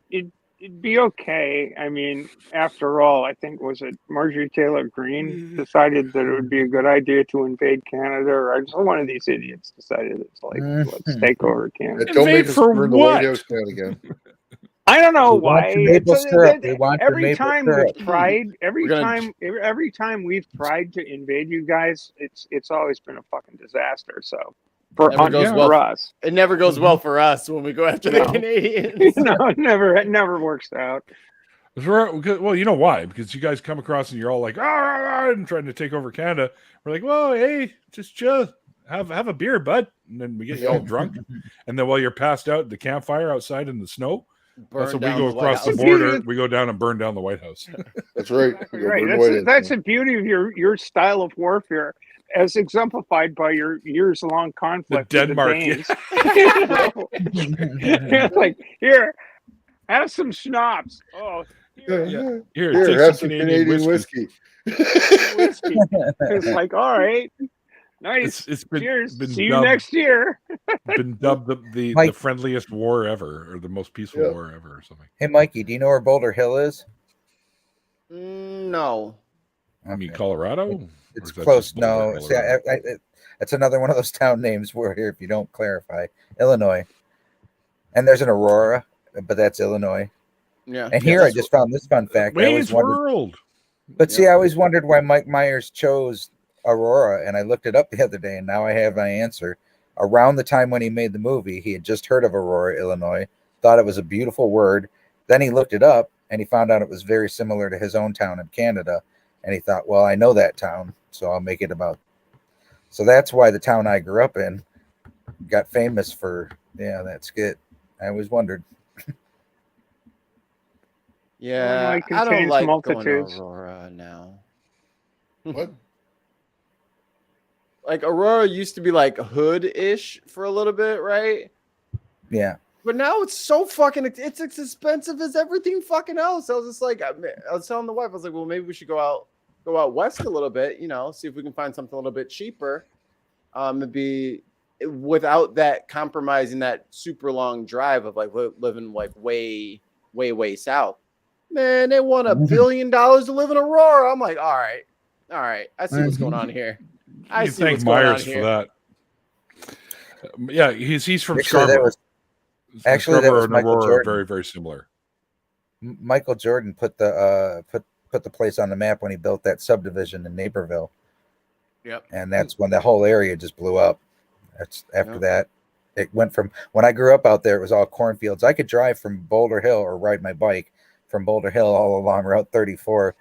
it'd be okay. I mean, after all, I think was it Marjorie Taylor Greene decided that it would be a good idea to invade Canada, or just one of these idiots decided it's like let's take over Canada. Don't make Invade us for burn the what? White House down again. I don't know We want why. your maple It's- syrup. We want your every maple time syrup. we've tried, every We're gonna- time we've tried to invade you guys, it's always been a fucking disaster. So for Never goes for well. us, It never goes well for us when we go after the No. Canadians. no, it never works out. Well, you know why? Because you guys come across and you're all like, and trying to take over Canada. We're like, well, hey, just chill. have a beer, bud. And then we get you all drunk. And then while you're passed out at the campfire outside in the snow, that's when we go across the border. We go down and burn down the White House. That's right. Right. That's the beauty of your style of warfare, as exemplified by your years-long conflict with Denmark, the Danes. Like, here, have some schnapps. Oh, Here, take have some some Canadian whiskey. whiskey. It's like, all right, nice. It's Cheers. been See you dubbed- next year. Been dubbed the Mike. friendliest war ever, or the most peaceful war ever, or something. Hey, Mikey, do you know where Boulder Hill is? No. I mean, Colorado. Or It's is that close. just Boulder, No, see, Colorado? that's another one of those town names where here, if you don't clarify, Illinois. And there's an Aurora, but that's Illinois. Yeah. And here I just found this fun fact. I always Wayne's wondered, World. but see, I always wondered why Mike Myers chose Aurora, and I looked it up the other day, and now I have my answer. Around the time when he made the movie, he had just heard of Aurora, Illinois, thought it was a beautiful word. Then he looked it up, and he found out it was very similar to his own town in Canada. And he thought, well, I know that town, so I'll make it about. So that's why the town I grew up in got famous for, that skit. I always wondered. Yeah, Illinois I don't contains like multitudes. going to Aurora now. What? Like Aurora used to be like hood-ish for a little bit, right? Yeah. But now it's so fucking it's as expensive as everything fucking else. I was just like, I was telling the wife, I was like, well, maybe we should go out west a little bit, see if we can find something a little bit cheaper. It'd be without that compromising that super long drive of like living like way south. Man, they want $1 billion to live in Aurora. I'm like, all right. I see what's going on here. I You see thank what's going on Myers here. for that. Yeah, he's from Actually, Scarborough. that Scarborough was and Michael Aurora are Jordan. very, very similar. Michael Jordan put the put the place on the map when he built that subdivision in Naperville. Yep. And that's when the whole area just blew up. That's after Yep. that. It went from when I grew up out there, it was all cornfields. I could drive from Boulder Hill or ride my bike from Boulder Hill all along Route 34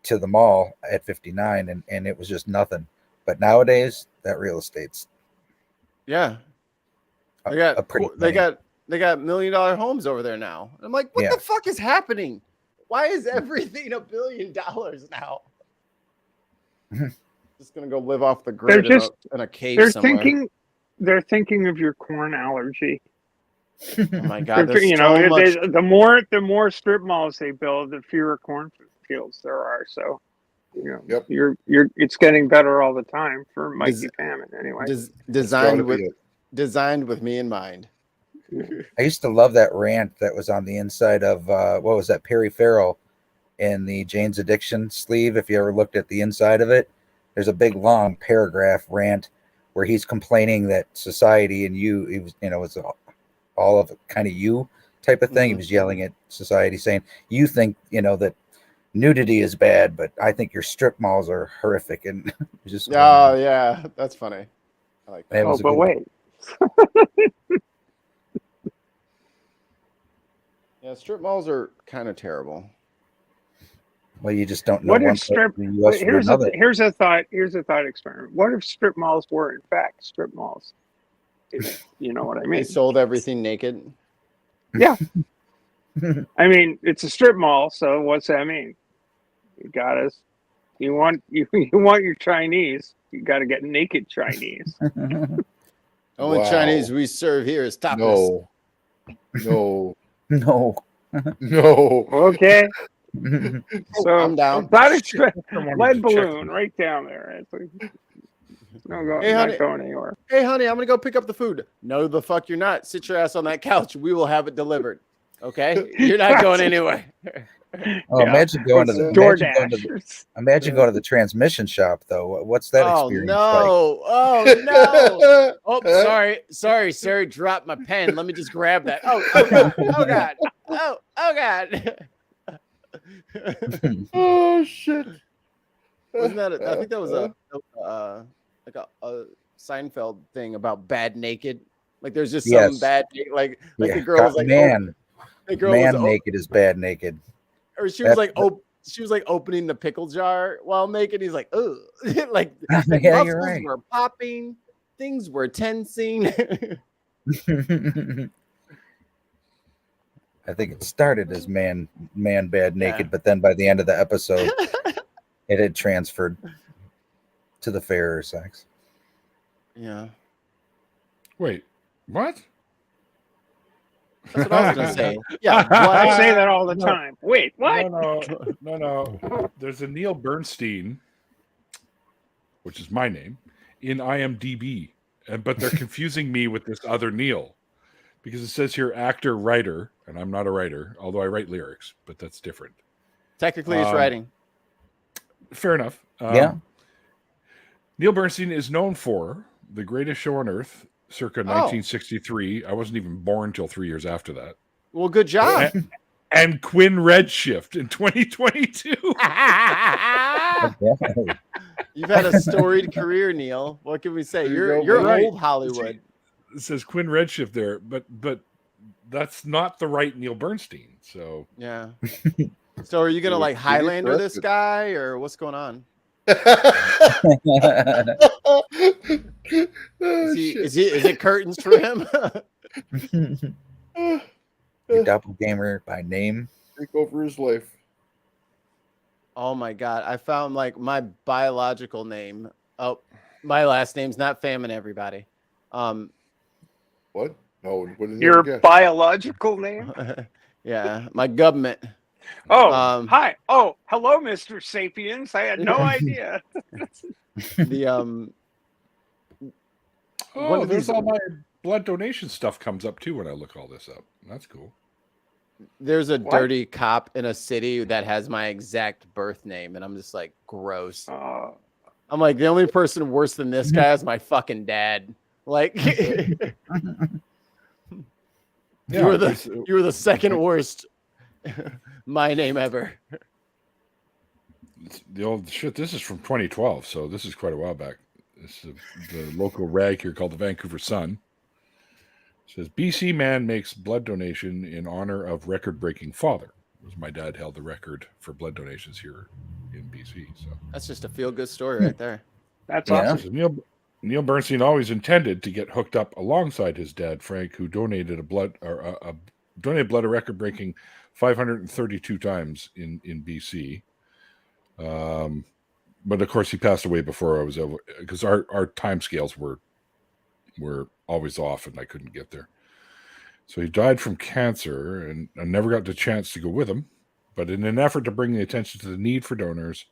to the mall at 59, and it was just nothing. But nowadays, that real estate's Yeah. a They pretty got penny. they got $1 million homes over there now. And I'm like, what Yeah. the fuck is happening? Why is everything $1 billion now? Just gonna go live off the grid in a cave They're somewhere. They're thinking of your corn allergy. Oh my god, there's You so know, much. the more strip malls they build, the fewer cornfields there are. So, Yep. it's getting better all the time for Mikey Des- Famine anyway. Designed Gotta be with it. designed with me in mind. I used to love that rant that was on the inside of what was that, Perry Farrell in the Jane's Addiction sleeve. If you ever looked at the inside of it, there's a big long paragraph rant where he's complaining that society and it was it's all of kind of you type of thing. He was yelling at society saying, you think that nudity is bad, but I think your strip malls are horrific. And just Oh yeah, that's funny. I like that. That Oh, was a but good- wait. Yeah, strip malls are kind of terrible. Well, you just don't know What one if place strip? in the US from another. Here's a thought experiment. What if strip malls were in fact strip malls? You know what I They mean? sold everything naked. Yeah. I mean, it's a strip mall, so what's that mean? You got us. You want your Chinese? You got to get naked Chinese. Only Wow. Chinese we serve here is topless. No. No. No. Okay. So I'm down. Thought Shit. experiment. I wanted Lead to check balloon them. right down there. It's like, Hey, honey. not going anywhere. Hey, honey, I'm gonna go pick up the food. No, the fuck you're not. Sit your ass on that couch. We will have it delivered. Okay, you're not going anywhere. Oh, Yeah. imagine going to the DoorDash. imagine going to the transmission shop though. What's that Oh experience no! Oh no! Oh, sorry, Sarah dropped my pen. Let me just grab that. Oh god! Oh god! Oh shit. Wasn't that? I think that was a Seinfeld thing about bad naked. Like there's just some Yes. bad, like Yeah, the girl was like, man, the girl man was naked is bad naked. or she was That's like, she was like opening the pickle jar while naked. He's like, oh, like Yeah, the you're muscles right. were popping. things were tensing. I think it started as man bad naked, but then by the end of the episode, it had transferred to the fairer sex. Yeah. Wait, what? That's what I was gonna say. Yeah, I what? say that all the No. time. Wait, what? No. There's a Neil Bernstein, which is my name, in IMDb, but they're confusing me with this other Neil because it says here actor, writer, and I'm not a writer, although I write lyrics, but that's different. Technically, it's writing. Fair enough. Yeah. Neil Bernstein is known for The Greatest Show on Earth, circa 1963. I wasn't even born till 3 years after that. Well, good job. And Quinn Redshift in 2022. You've had a storied career, Neil. What can we say? You're Right. old Hollywood. It says Quinn Redshift there, but that's not the right Neil Bernstein. So Yeah. So are you gonna like Highlander this guy, or what's going on? Is it curtains for him? Your doppelganger by name. Take over his life. Oh my god, I found like my biological name. Oh, my last name's not Famine, everybody. What? No, what did Your guess? biological name? Yeah, my government. Oh, hi. Oh, hello, Mr. Sapiens. I had no idea. The oh, there's all my blood donation stuff comes up too when I look all this up. That's cool. there's a dirty cop in a city that has my exact birth name, and I'm just like, gross. I'm like, the only person worse than this guy is my fucking dad. Like, you were the second worst my name ever. The old shit. This is from 2012, so this is quite a while back. This is the local rag here called the Vancouver Sun. It says BC man makes blood donation in honor of record-breaking father. My dad held the record for blood donations here in BC. So that's just a feel-good story right there. That's awesome. Neil Bernstein always intended to get hooked up alongside his dad Frank, who donated blood a record-breaking 532 times in BC. But of course, he passed away before I was over, because our time scales were always off, and I couldn't get there. So he died from cancer, and I never got the chance to go with him. But in an effort to bring the attention to the need for donors,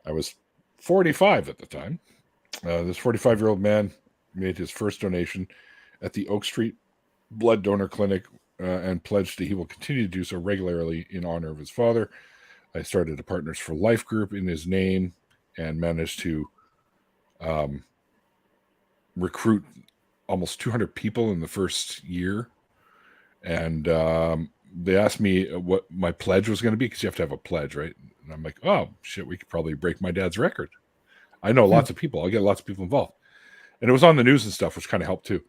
I was 45 at the time. This 45-year-old man made his first donation at the Oak Street Blood Donor Clinic and pledged that he will continue to do so regularly in honor of his father. I started a Partners for Life group in his name and managed to recruit almost 200 people in the first year. And they asked me what my pledge was going to be, because you have to have a pledge, right? And I'm like, oh, shit, we could probably break my dad's record. I know lots of people. I'll get lots of people involved. And it was on the news and stuff, which kind of helped too.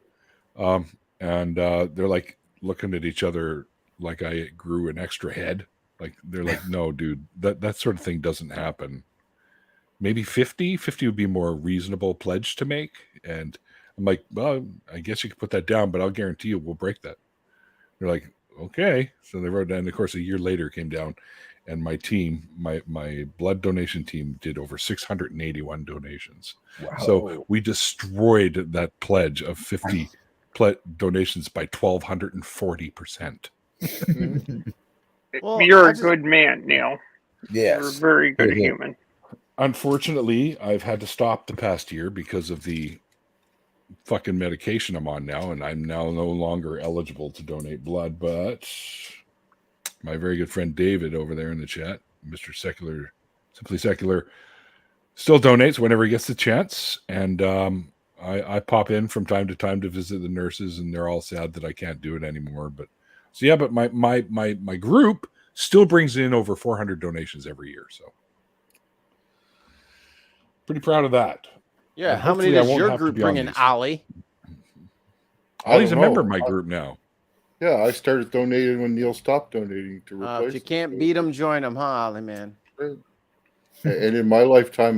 And they're like looking at each other like I grew an extra head. Like, they're like, no, dude, that sort of thing doesn't happen. Maybe 50 would be more reasonable pledge to make. And I'm like, well, I guess you could put that down, but I'll guarantee you we'll break that. They're like, okay. So they wrote down. Of course, a year later came down, and my team, my blood donation team, did over 681 donations. Wow. So we destroyed that pledge of 50 donations by 1,240%. Well, you're a good man, Neil. Yes. You're a very good human. Unfortunately, I've had to stop the past year because of the fucking medication I'm on now, and I'm now no longer eligible to donate blood. But my very good friend David over there in the chat, Mr. Secular, Simply Secular, still donates whenever he gets the chance. And I pop in from time to time to visit the nurses, and they're all sad that I can't do it anymore. But so yeah, but my group still brings in over 400 donations every year. So pretty proud of that. Yeah, how many does your group bring in, Ollie? Ollie's a member of my group now. Yeah, I started donating when Neil stopped donating to replace. If you can't beat them, join them, huh, Ollie, man? And in my lifetime,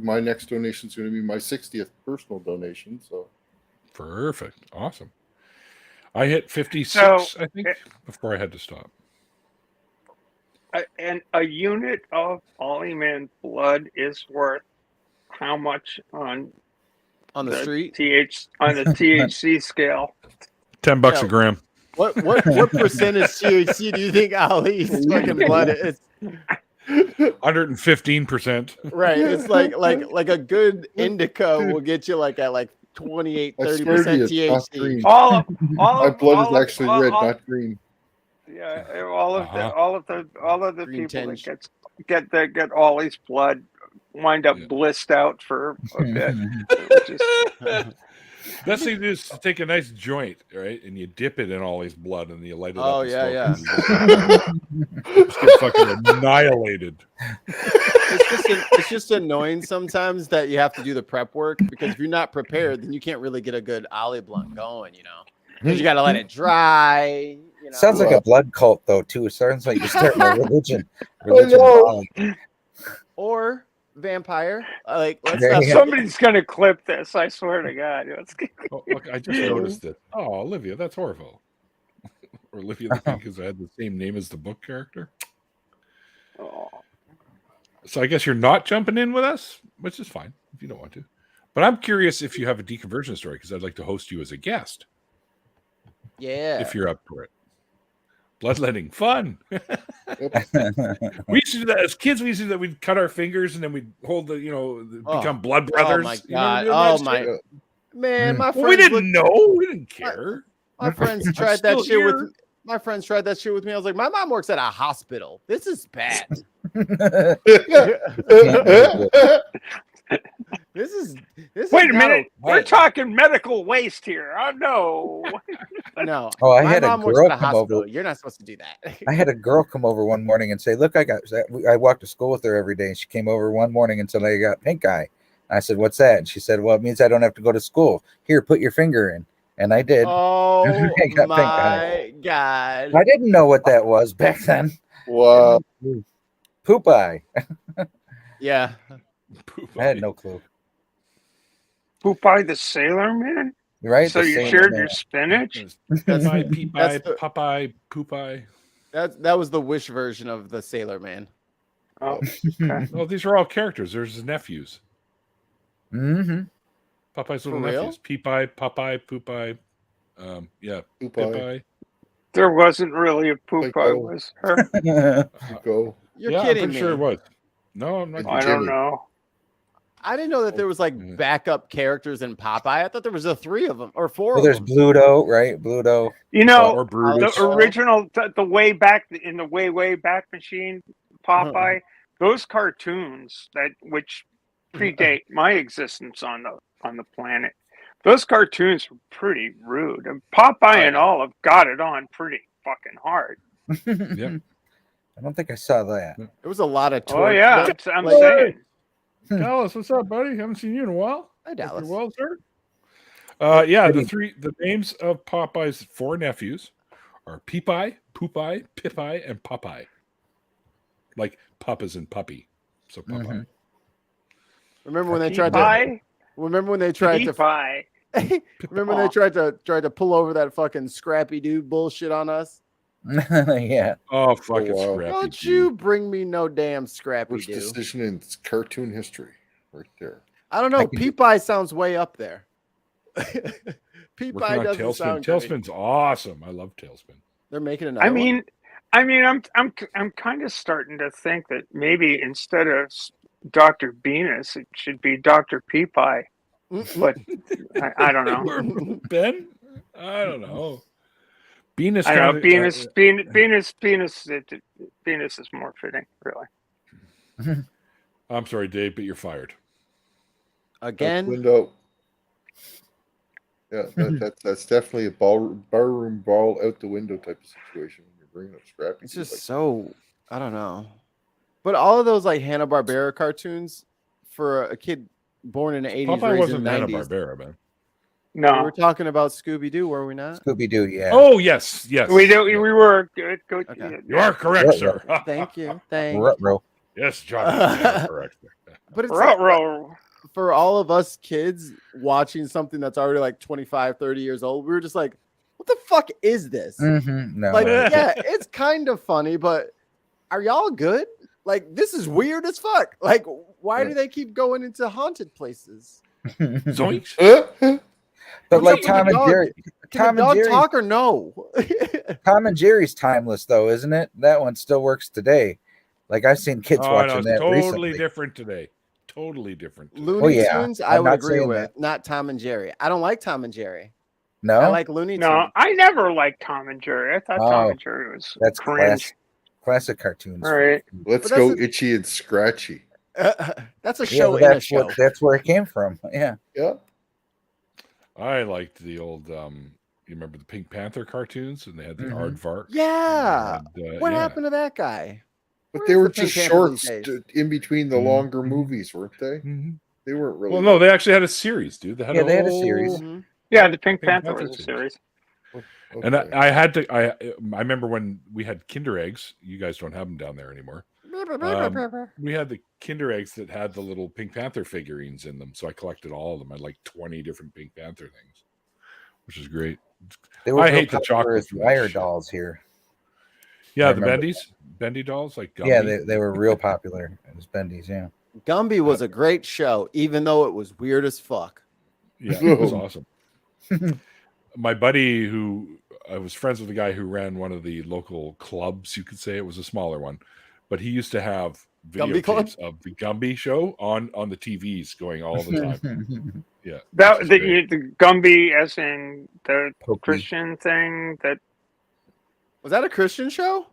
my next donation is going to be my 60th personal donation. So Perfect. Awesome. I hit 56, So, I think, before I had to stop. and a unit of Ollie-Man blood is worth how much on On the street? on the THC scale? $10 Yeah. a gram. What percentage THC do you think Ali's fucking blood is? 115%. Right. It's like a good indica will get you like at like 28, I 30% swear to you, it's not THC. green. All My of blood is all of- actually all- red, all- not green. Yeah, all of the Green people tinge. that get Ollie's blood wind up Yeah. blissed out for a bit. Which is, Best thing to do is to take a nice joint, right? And you dip it in Ollie's blood and you light it up. Oh, and yeah, smoke it. You just get fucking annihilated. It's just annoying sometimes that you have to do the prep work because if you're not prepared, then you can't really get a good Ollie blunt going, you know. Because you got to let it dry. You know? Sounds like a blood cult, though, too. It sounds like you're starting a religion. know. Or vampire. Let's There not you go. somebody's gonna clip this. I swear to God. Oh, look, I just noticed it. Oh, Olivia, that's Orville. Or Olivia the Pink, because I had the same name as the book character. Oh. So I guess you're not jumping in with us, which is fine if you don't want to. But I'm curious if you have a deconversion story, because I'd like to host you as a guest Yeah. if you're up for it. Bloodletting fun. We used to do that as kids. We used to do that. We'd cut our fingers and then we'd hold become blood brothers. Oh my You remember God. doing that shit? Man, my friends Well, we didn't know. We didn't care. My friends tried still that shit here. with my friends tried that shit with me. I was like, my mom works at a hospital. This is bad. This is Wait a not minute. We're okay. talking medical waste here. Oh no. No. Oh, I my had a mom works girl at a come hospital. over. You're not supposed to do that. I had a girl come over one morning and say, "Look, I walked to school with her every day." And she came over one morning and said, "I got pink eye." I said, "What's that?" And she said, "Well, it means I don't have to go to school. Here, put your finger in." And I did. Oh I got pink my eye. God. I didn't know what that was back then. Wow. Poop eye. Yeah. I had no clue. Popeye the Sailor Man? Right? So The you same shared man. your spinach? Popeye, Peep Eye, that's the- Popeye, Poop Eye. That was the Wish version of the Sailor Man. Oh, okay. Oh, these are all characters. There's his nephews. Mm-hmm. Popeye's little For real? nephews. Peep Eye, Popeye, Poop Eye. Yeah, Poop Pip eye. Eye. There wasn't really a Popeye, was her? Go. You're Yeah, I'm kidding pretty me. sure it was. No, I'm not. I I don't Jimmy. know. I didn't know that there was like Mhm. backup characters in Popeye. I thought there was three of them or four Well, of there's them. Bluto, right? Bluto. You know, Or Brutus. the original, the way back in the way back machine, Popeye, those cartoons which predate my existence on the planet. Those cartoons were pretty rude, and Popeye and Olive got it on pretty fucking hard. Yep. I don't think I saw that. There was a lot of. Oh yeah, I'm like- saying. Dallas, what's up, buddy? Haven't seen you in a while. Hi, Hope Dallas. you're well, sir. Yeah, the names of Popeye's four nephews are Peep Eye, Poop Eye, Pip Eye, and Popeye. Like Papa's and puppy. So Popeye. Mhm. Remember when they tried to? Popeye, Remember when they tried to? Popeye. Remember when they tried to pull over that fucking Scrappy Doo bullshit on us? Yeah. Oh, fucking wow. Scrappy. Don't Doo. you bring me no damn Scrappy Worst Doo. decision in cartoon history, right there. I don't know. I can- Peep Eye sounds way up there. Peep Working Eye on doesn't Tailspin. sound great. Tailspin's awesome. I love Tailspin. They're making another. I mean, I'm kind of starting to think that maybe instead of Dr. Venus, it should be Dr. Peepeye. one. But I don't know. Or Ben? I don't know. Venus. I don't know. kinda- Venus is more fitting, really. I'm sorry, Dave, but you're fired. Again. Window. Yeah, that's definitely a barroom ball out the window type of situation. You're bringing up Scrappy. It's just so I don't know. But all of those like Hanna-Barbera cartoons for a kid born in the 80s, Popeye raised in wasn't the Hanna 90s. Barbera, man. We No, were talking about Scooby-Doo, were we not? Scooby Doo, yeah. Oh, yes, yes. we were good. Okay. You are correct, Yeah. sir. Thank you. Thank Ruh-roh. Yes, John, you're correct. But it's like, Ruh-roh. for all of us kids watching something that's already like 25, 30 years old, we were just like, what the fuck is this? No, Like, yeah, it's kind of funny, but are y'all good? Like, this is weird as fuck. Like, why do they keep going into haunted places? Zoinks. But like What's up Tom with and the dog? Jerry, Can Tom a and dog Jerry, talk or no? Tom and Jerry's timeless though, isn't it? That one still works today. Like I've seen kids Oh, no, watching it's that totally recently. different today. Totally different. Today. Looney yeah. Tunes, I I'm would not agree saying with. that. Not Tom and Jerry. I don't like Tom and Jerry. No, I like Looney Tunes. No, I never liked Tom and Jerry. I thought Tom Oh, and Jerry was that's cringe. classic cartoons. All right. Let's But go that's Itchy and Scratchy. That's a Yeah, show but in a show. that's where it came from. Yeah. Yeah. I liked the old. You remember the Pink Panther cartoons, and they had the Aardvark. Yeah. And, What yeah. happened to that guy? But Where's they were the Pink just Panther these shorts days? in between the longer movies, weren't they? Mhm. They weren't really. Well, no, they actually had a series, dude. They had Yeah, they had a series. Mhm. Yeah, the Pink Pink Panther Panther was a series. series. And Okay. I had to. I remember when we had Kinder eggs. You guys don't have them down there anymore. We had the Kinder eggs that had the little Pink Panther figurines in them, so I collected all of them. I had like 20 different Pink Panther things, which is great. They were I real hate the popular chocolate as for that wire shit. dolls here. Yeah, I the remember bendy dolls, like Gumby. Yeah, they were real popular as bendies. Yeah. Gumby was a great show, even though it was weird as fuck. Yeah, it was awesome. My buddy, who I was friends with, the guy who ran one of the local clubs, you could say it was a smaller one, but he used to have Gumby Club? videotapes of the Gumby show on the TVs going all the time. Yeah, That which is the, great. the Gumby, as in the Pokey. Christian thing. That Was that a Christian show?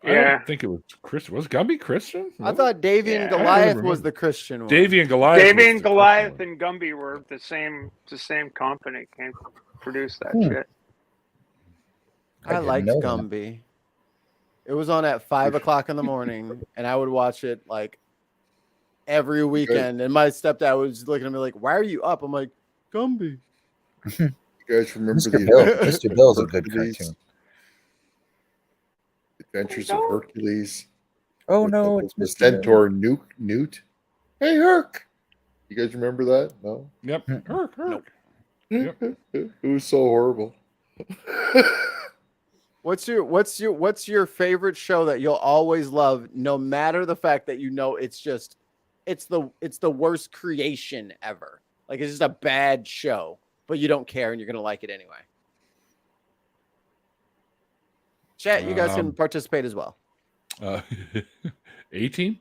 I yeah. don't think it was Christian. Was Gumby Christian? I thought Davy and Yeah. I don't Goliath remember. was the Christian one. Davy and Goliath. Davy was and the Goliath Christian and Gumby were the same company can produce that Hmm. shit. I didn't liked know that. Gumby. It was on at 5 o'clock in the morning, and I would watch it like every weekend. And my stepdad was looking at me like, "Why are you up?" I'm like, "Gumby." You guys remember Mr. the Bill. Mr. Bill's a good Hercules? cartoon. Adventures of Hercules. Oh with no, the, it's the Mr. Bill. centaur Newt. Hey, Herc. You guys remember that? No. Yep. Herc, Herc. It was so horrible. What's your favorite show that you'll always love, no matter the fact that you know it's the worst creation ever? Like it's just a bad show, but you don't care and you're gonna like it anyway. Chat, you guys can participate as well. 18.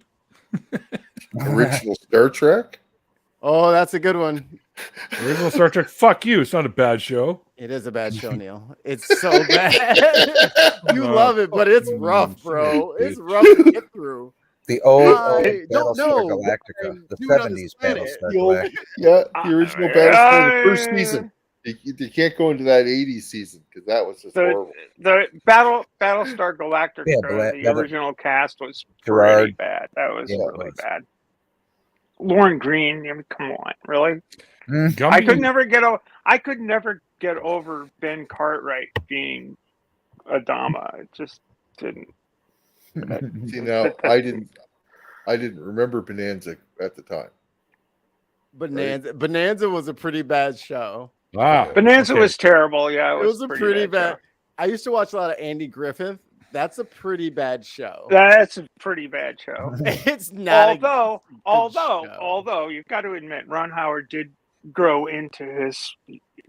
Original Star Trek. Oh, that's a good one. Original Star Trek. Fuck you. It's not a bad show. It is a bad show, Neil. It's so bad. You No. love it, but it's rough, bro. It's rough to get through. The old I don't Battlestar know. Galactica, the Dude 70s understand it. Battlestar The old- Galactica. Yeah, the original Battlestar, the first Uh, season. You can't go into that 80s season because that was just horrible. The Battlestar Galactica, Yeah, the original cast was Gerard. pretty bad. That was Yeah, it really was. bad. Lauren Green, I mean, come on, really? Mm. I could never get over Ben Cartwright being Adama. It just didn't. See, now I didn't remember Bonanza at the time. Bonanza was a pretty bad show. Bonanza okay. was terrible. Yeah, It was a pretty bad. show. I used to watch a lot of Andy Griffith. That's a pretty bad show. That's a pretty bad show. It's not. Although you've got to admit, Ron Howard did grow into his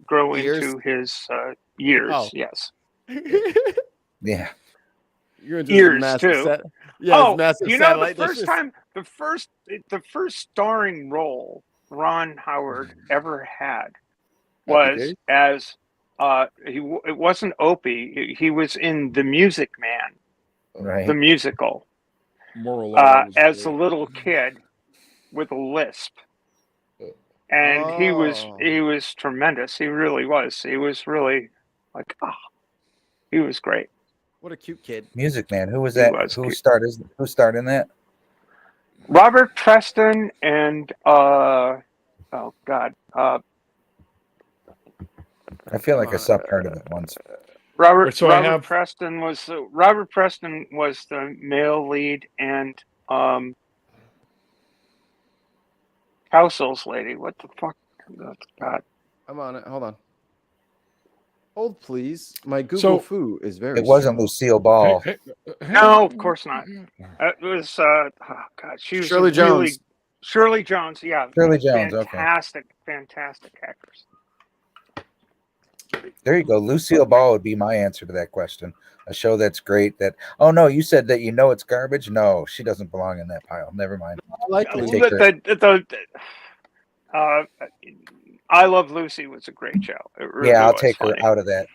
years. Oh. Yes. Yeah. You're into Ears, massive too. set. Yeah, Oh, massive you know, satellite the dishes. first starring role Ron Howard ever had Happy was Days? as it wasn't Opie. He was in The Music Man, Right. the musical, Moral as a little kid with a lisp, and he was tremendous. He really was. He was really like he was great. What a cute kid. Music Man. Who was He that? was Who cute. starred in that? Robert Preston and oh god, I feel like I saw part of it once. Robert So I have- Preston was the male lead, and Households lady. What the fuck? Oh, God. I'm on it. Hold on. Hold, please. My Google So- Foo is very. It wasn't slow. Lucille Ball. Hey, No, of course not. It was oh God, she was Shirley Jones. Shirley Jones, yeah. Shirley Jones, okay. Fantastic actress. There you go. Lucille Ball would be my answer to that question. A show that's great. That oh no, you said that you know it's garbage. No, she doesn't belong in that pile. Never mind. I like Lucy. take her. I Love Lucy was a great show. It really Yeah, I'll was take funny. her out of that.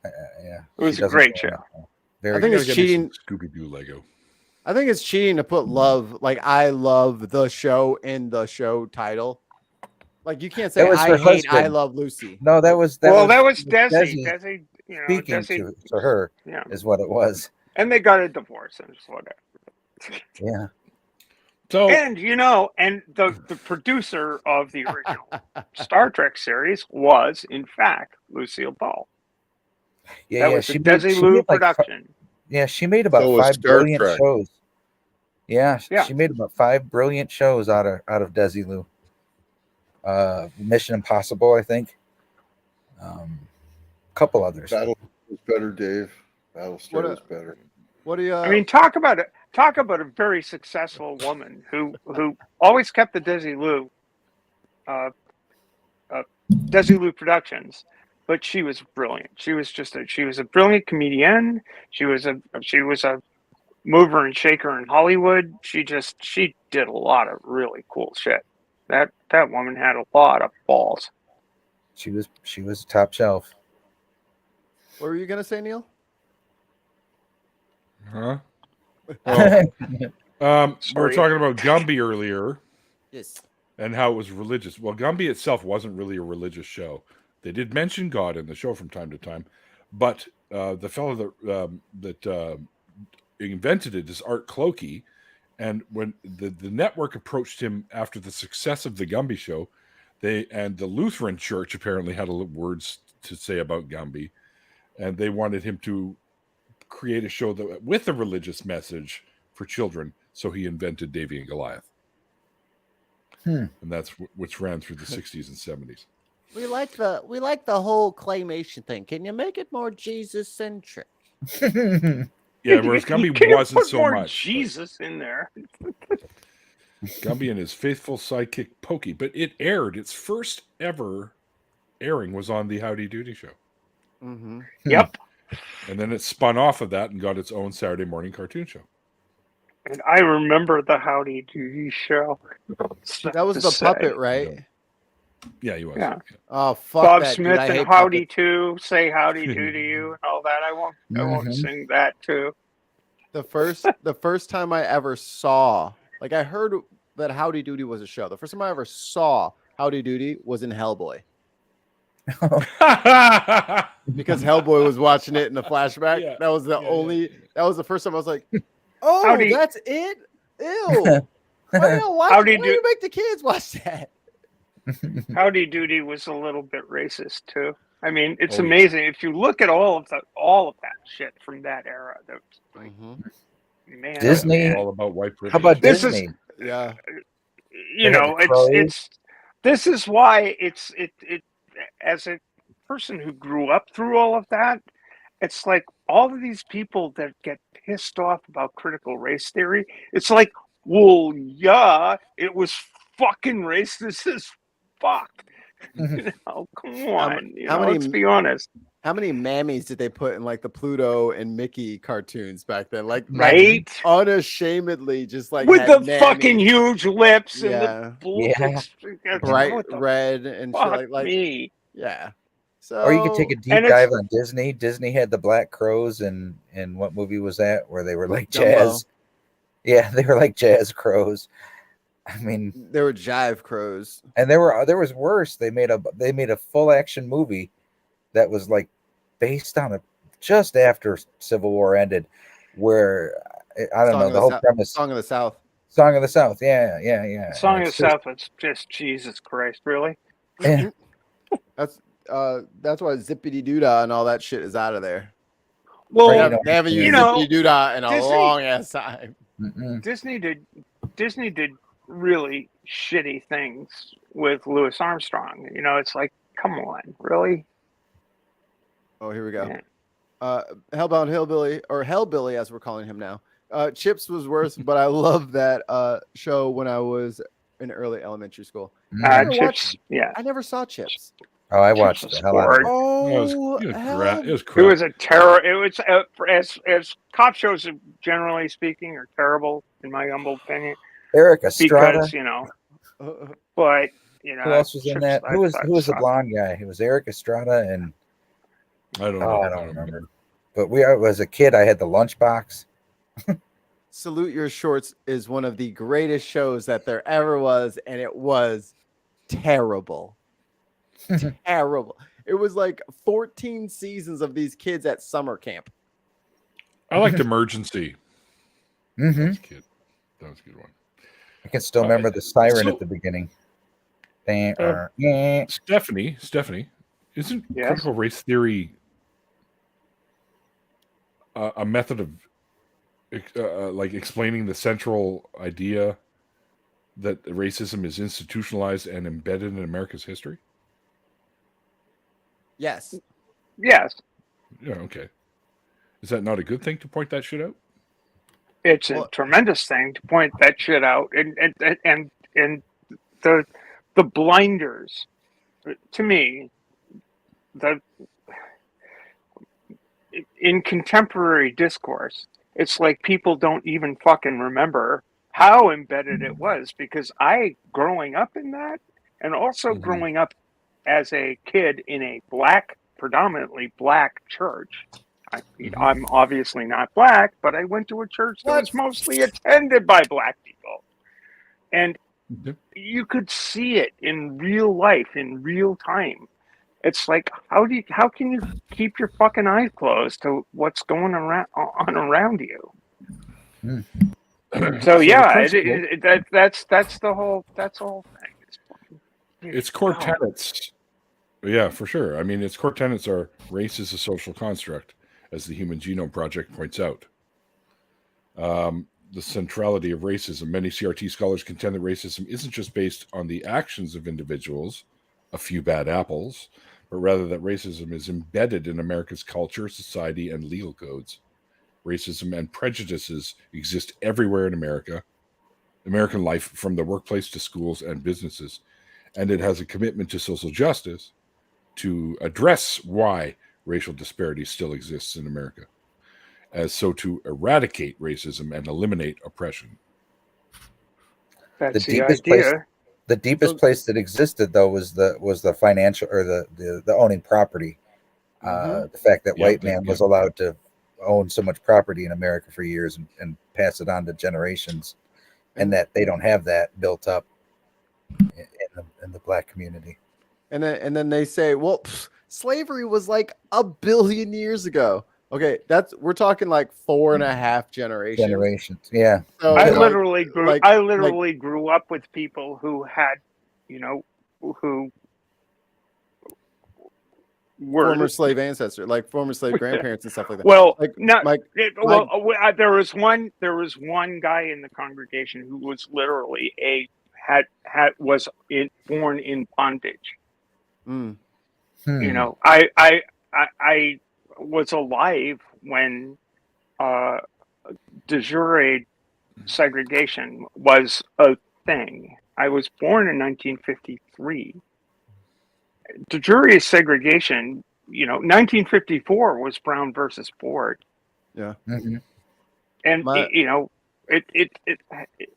Yeah, It was she a doesn't great belong show. in that. Very I think good. it's cheating. Scooby Doo Lego. I think it's cheating to put love, like I love the show in the show title. Like you can't say That was I her hate I husband. Love Lucy. No, that was That was Desi. Desi Desi, you know, speaking Desi, to her yeah. is what it was. And they got a divorce and it's whatever. Yeah. So And you know, and the producer of the original Star Trek series was, in fact, Lucille Ball. Yeah, That yeah. was a She Desi made Lou like production. yeah, she made about So was 5 Star brilliant Trek. shows. Yeah, Yeah. she made about 5 brilliant shows out of Desilu. Mission Impossible, I think. Couple others. Battle was better, Dave. Battlestar was better. What do you? I mean, talk about it. Talk about a very successful woman who always kept the Desilu Productions, but she was brilliant. She was a brilliant comedian. She was a mover and shaker in Hollywood. She did a lot of really cool shit. That woman had a lot of balls. She was top shelf. What were you gonna say, Neil? huh? We were Sorry. talking about Gumby earlier Yes. and how it was religious. Well, Gumby itself wasn't really a religious show. They did mention God in the show from time to time, but the fellow that invented it is Art Clokey, and when the network approached him after the success of the Gumby show, the Lutheran Church apparently had words to say about Gumby, and they wanted him to create a show that with a religious message for children. So he invented Davy and Goliath, and that's which ran through the 60s and 70s. We like the whole claymation thing. Can you make it more Jesus centric? Yeah, whereas Gumby Can you wasn't put so more much. Jesus in there. Gumby and his faithful sidekick Pokey, but it aired. Its first ever airing was on the Howdy Doody show, Mm-hmm. Yep. and then it spun off of that and got its own Saturday morning cartoon show. And I remember the Howdy Doody show. That was the puppet, right? Yeah, he was. Yeah. Oh fuck Bob that, Smith dude. I and hate Howdy puppets. Too, say howdy do to you and all that. I won't sing that too. The first time I ever saw, like I heard that Howdy Doody was a show. The first time I ever saw Howdy Doody was in Hellboy. Because Hellboy was watching it in the flashback. Yeah. That was the Yeah, only. That was the first time I was like, "Oh, Howdy- that's it." Ew. Why do you make the kids watch that? Howdy Doody was a little bit racist too. I mean, it's Oh, yeah. amazing if you look at all of that shit from that era. That was like, man, Disney. All about white privilege. How about This Disney? Yeah. you They had know, the Crows. it's this is why it as a person who grew up through all of that, it's like all of these people that get pissed off about critical race theory. It's like, well, yeah, it was fucking racist as fuck. You know, come on. Let's be honest. How many mammies did they put in like the Pluto and Mickey cartoons back then? Like Right? Unashamedly, just like With had the fucking mammies. huge lips and Yeah. the blue bright what the red and shit fuck like me. yeah. So Or you could take a deep and it's- dive on Disney. Disney had the Black Crows, and what movie was that? Where they were like Dumbo. jazz. Yeah, they were like jazz crows. I mean, They were jive crows. and there was worse. They made a full action movie that was like based on just after Civil War ended, where I don't know the whole premise. Song of the South. Song of the South. Yeah. Song of the It's just- South was just Jesus Christ, really? Yeah. That's why Zippity Doodah and all that shit is out of there. Well, Right, They haven't used you know, Zippity Doodah in a Disney- long ass time. Mm-mm. Disney did really shitty things with Louis Armstrong. You know, it's like, come on, really? Oh, here we go. Yeah. Hellbound Hillbilly, or Hellbilly as we're calling him now. Chips was worse, but I love that show when I was in early elementary school. Chips, yeah. I never saw Chips. Oh, I Chips watched was the hell out of it. Oh, it was It crap. was a terror. It was as cop shows, generally speaking, are terrible in my humble opinion. Eric Estrada. Because, you know, but you know, Who else was in Chips, that? I Who was the sucked. blonde guy? It was Eric Estrada and I don't know. I don't remember. But as a kid, I had the lunchbox. Salute Your Shorts is one of the greatest shows that there ever was, and it was terrible. Terrible. It was like 14 seasons of these kids at summer camp. I liked Emergency. Mm-hmm. That was good. That was a good one. I can still remember the siren at the beginning. Stephanie, isn't Yes? critical race theory a method of like explaining the central idea that racism is institutionalized and embedded in America's history? Yes. Yes. Yeah, okay. Is that not a good thing to point that shit out? It's a tremendous thing to point that shit out, and the blinders, to me, in contemporary discourse, it's like people don't even fucking remember how embedded it was, because growing up in that, and also growing up as a kid in a predominantly black church. I'm obviously not black, but I went to a church that was mostly attended by black people. And you could see it in real life, in real time. It's like, how can you keep your fucking eyes closed to what's going on around you? So yeah, that's the whole thing. Its core tenets. Yeah, for sure. I mean, its core tenets are race is a social construct, as the Human Genome Project points out. The centrality of racism. Many CRT scholars contend that racism isn't just based on the actions of individuals, a few bad apples, but rather that racism is embedded in America's culture, society, and legal codes. Racism and prejudices exist everywhere in American life, from the workplace to schools and businesses. And it has a commitment to social justice to address why racial disparity still exists in America, as so to eradicate racism and eliminate oppression. That's the idea. The deepest place that existed, though, was the financial, or the owning property. The fact that white man was allowed to own so much property in America for years and pass it on to generations, and that they don't have that built up in the black community. And then they say, well, slavery was like 1 billion years ago. Okay, we're talking like 4.5 generations. Yeah. So, I literally grew up with people who had, who were former slave ancestor, like former slave grandparents and stuff like that. Well, like, there was one guy in the congregation who was literally was born in bondage. You know, I was alive when de jure segregation was a thing. I was born in 1953. De jure segregation, 1954 was Brown versus Ford. Yeah. Mm-hmm. And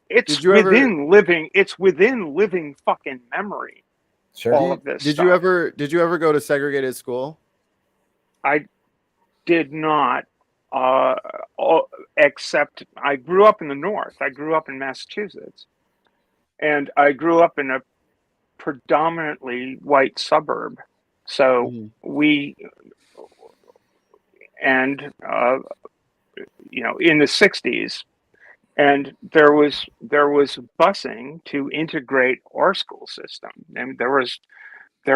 it's within living fucking memory. Sure. All of this. Did you ever go to segregated school? I did not, except I grew up in the North. I grew up in Massachusetts, and I grew up in a predominantly white suburb. So in the 60s, and there was busing to integrate our school system, and there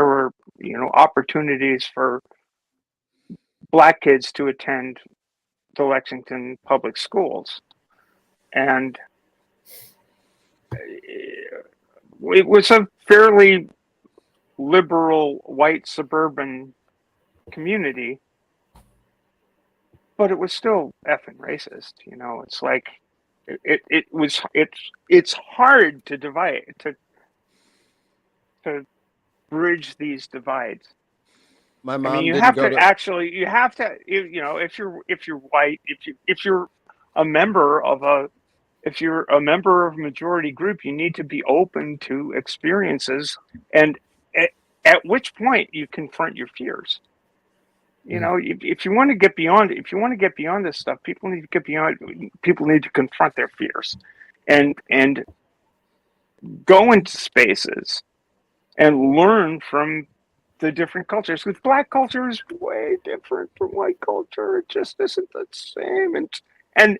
were opportunities for black kids to attend the Lexington public schools, and it was a fairly liberal white suburban community, but it was still effing racist. You know, it's like it's hard to divide to bridge these divides. My I mom mean, you didn't have go to to. actually, you have to, you know, if you're white, if you're a member of a if you're a member of a majority group, you need to be open to experiences, and at which point you confront your fears. You know, if you want to get beyond, this stuff, people need to get beyond. People need to confront their fears, and go into spaces and learn from the different cultures. Because black culture is way different from white culture. It just isn't the same. And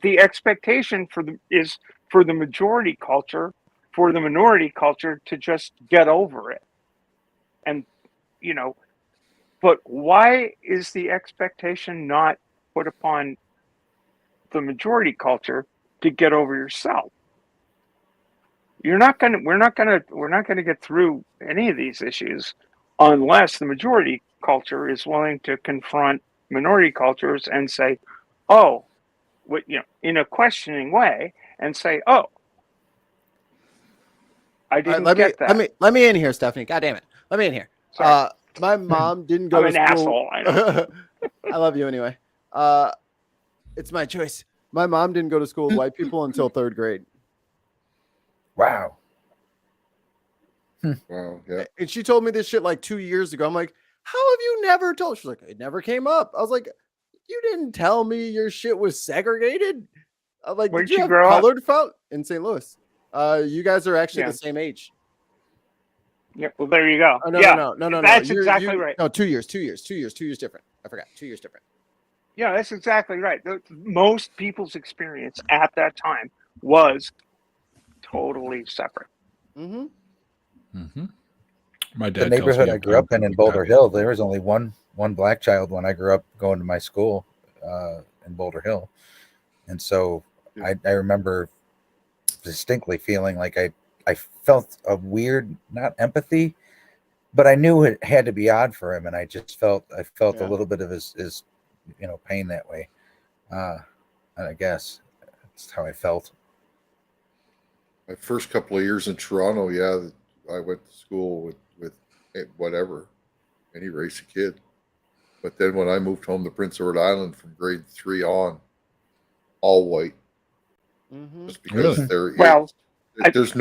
the expectation is for the majority culture, for the minority culture to just get over it. And you know, but why is the expectation not put upon the majority culture to get over yourself? We're not going to get through any of these issues unless the majority culture is willing to confront minority cultures and say, oh, in a questioning way, and say, oh, I didn't get that. Let me in here, Stephanie. God damn it. Let me in here. Sorry. My mom didn't go I'm to an school. asshole. I know. I love you anyway. It's my choice. My mom didn't go to school with white people until 3rd grade. Wow. Wow. Yeah. And she told me this shit like 2 years ago. I'm like, how have you never told? She's like, it never came up. I was like, you didn't tell me your shit was segregated. I'm like, Where'd did you you have grow up? colored folk in St. Louis? You guys are actually Yeah. the same age. Yeah, well, there you go. Oh, no, yeah, no. That's exactly right. No, 2 years different. I forgot. 2 years different. Yeah, that's exactly right. Most people's experience at that time was totally separate. Mm-hmm. Mm-hmm. My dad The neighborhood tells me I grew up in Boulder Hill, there was only one black child when I grew up going to my school in Boulder Hill. And so I remember distinctly feeling like I felt a weird, not empathy, but I knew it had to be odd for him. And I felt a little bit of his pain that way. And I guess that's how I felt. My first couple of years in Toronto, yeah, I went to school with whatever, any race of kid. But then when I moved home to Prince Edward Island from grade 3 on, all white. Mm-hmm. Just because there's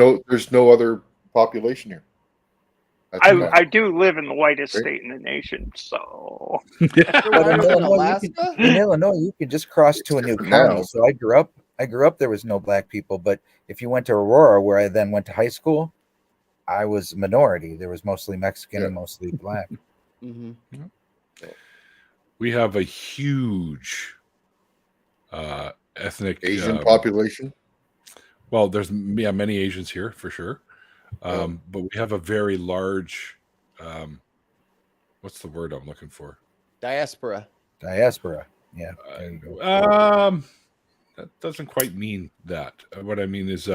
no other population here. I do live in the whitest state in the nation, so. In Illinois, you could just cross to a new county. So I grew up. There was no black people, but if you went to Aurora, where I then went to high school, I was a minority. There was mostly Mexican and mostly black. Mm-hmm. We have a huge ethnic Asian population. Well, there's many Asians here for sure, but we have a very large. What's the word I'm looking for? Diaspora. Yeah, there you go. That doesn't quite mean that. What I mean is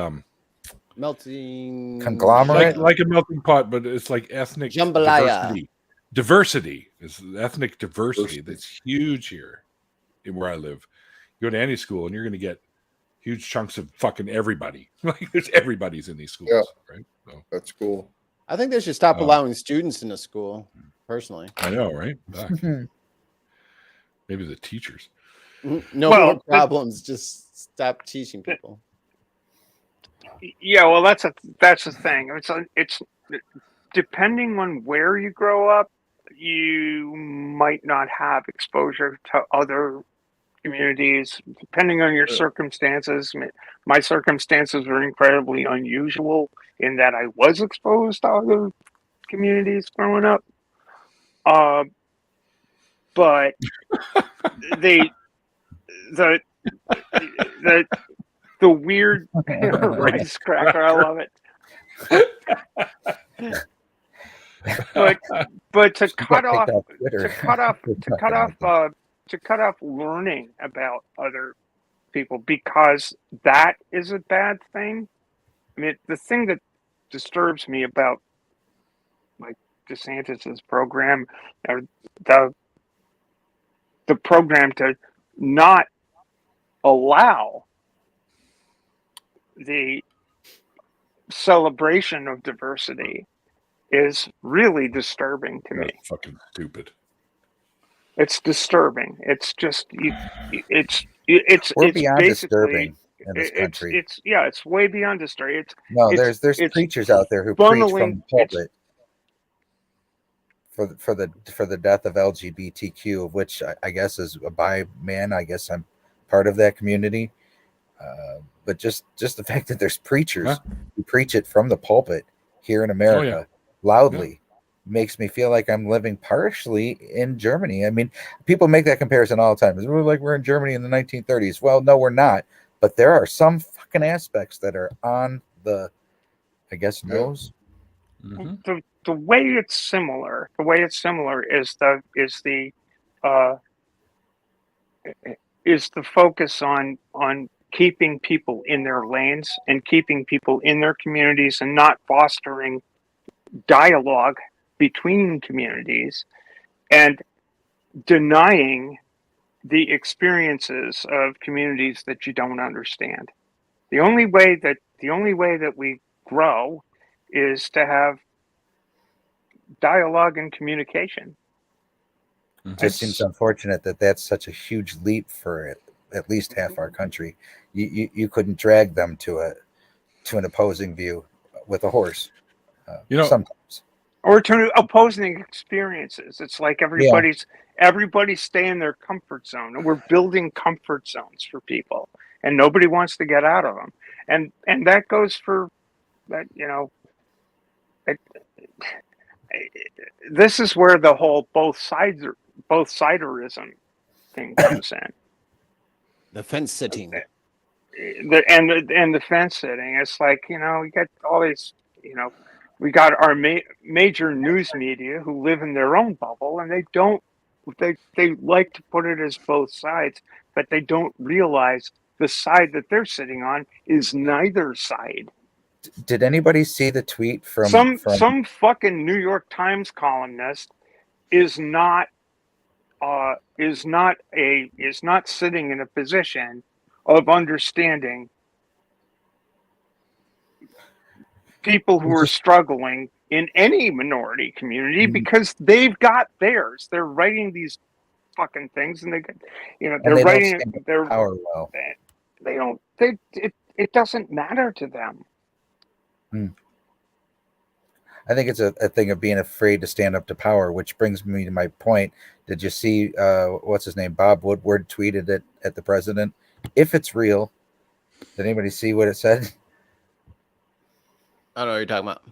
melting conglomerate, like a melting pot, but it's like ethnic jambalaya. Diversity is ethnic diversity. That's huge here where I live. You go to any school and you're going to get huge chunks of fucking everybody. Like there's everybody's in these schools, right? So that's cool. I think they should stop allowing students into school. Personally, I know, right? Maybe the teachers. No more problems. Just stop teaching people. Yeah, well, that's the thing. It's depending on where you grow up, you might not have exposure to other communities. Depending on your circumstances, my circumstances were incredibly unusual in that I was exposed to other communities growing up. But the weird rice cracker, I love it. But to cut off learning about other people because that is a bad thing, mean, the thing that disturbs me about like DeSantis's program, or the program to not allow the celebration of diversity, is really disturbing to me. That's fucking stupid. It's disturbing. It's just We're it's beyond basically disturbing in this country. It's way beyond disturbing. No, it's there's it's preachers out there who preach from funneling- the pulpit for the death of LGBTQ, of which I guess is a bi man. I guess I'm part of that community. But just the fact that there's preachers who preach it from the pulpit here in America loudly makes me feel like I'm living partially in Germany. I mean, people make that comparison all the time. It's really like we're in Germany in the 1930s. Well, no, we're not. But there are some fucking aspects that are on the, I guess, nose. Mm-hmm. The way it's similar is the focus on keeping people in their lanes and keeping people in their communities and not fostering dialogue between communities and denying the experiences of communities that you don't understand. The only way that we grow is to have dialogue and communication. It seems unfortunate that that's such a huge leap for at least half our country. You couldn't drag them to an opposing view with a horse. Sometimes. Or to opposing experiences. It's like everybody's stay in their comfort zone, and we're building comfort zones for people, and nobody wants to get out of them. And that goes for that. This is where the whole both siderism thing comes in. The fence sitting. The fence sitting. It's like, we got all these, we got our major news media who live in their own bubble, and they like to put it as both sides, but they don't realize the side that they're sitting on is neither side. Did anybody see the tweet from some fucking New York Times columnist is not sitting in a position of understanding people who are struggling in any minority community because they've got theirs. They're writing these fucking things, and they're writing their power well. It doesn't matter to them. I think it's a thing of being afraid to stand up to power, which brings me to my point. Did you see what's his name? Bob Woodward tweeted it at the president. If it's real, did anybody see what it said? I don't know what you're talking about.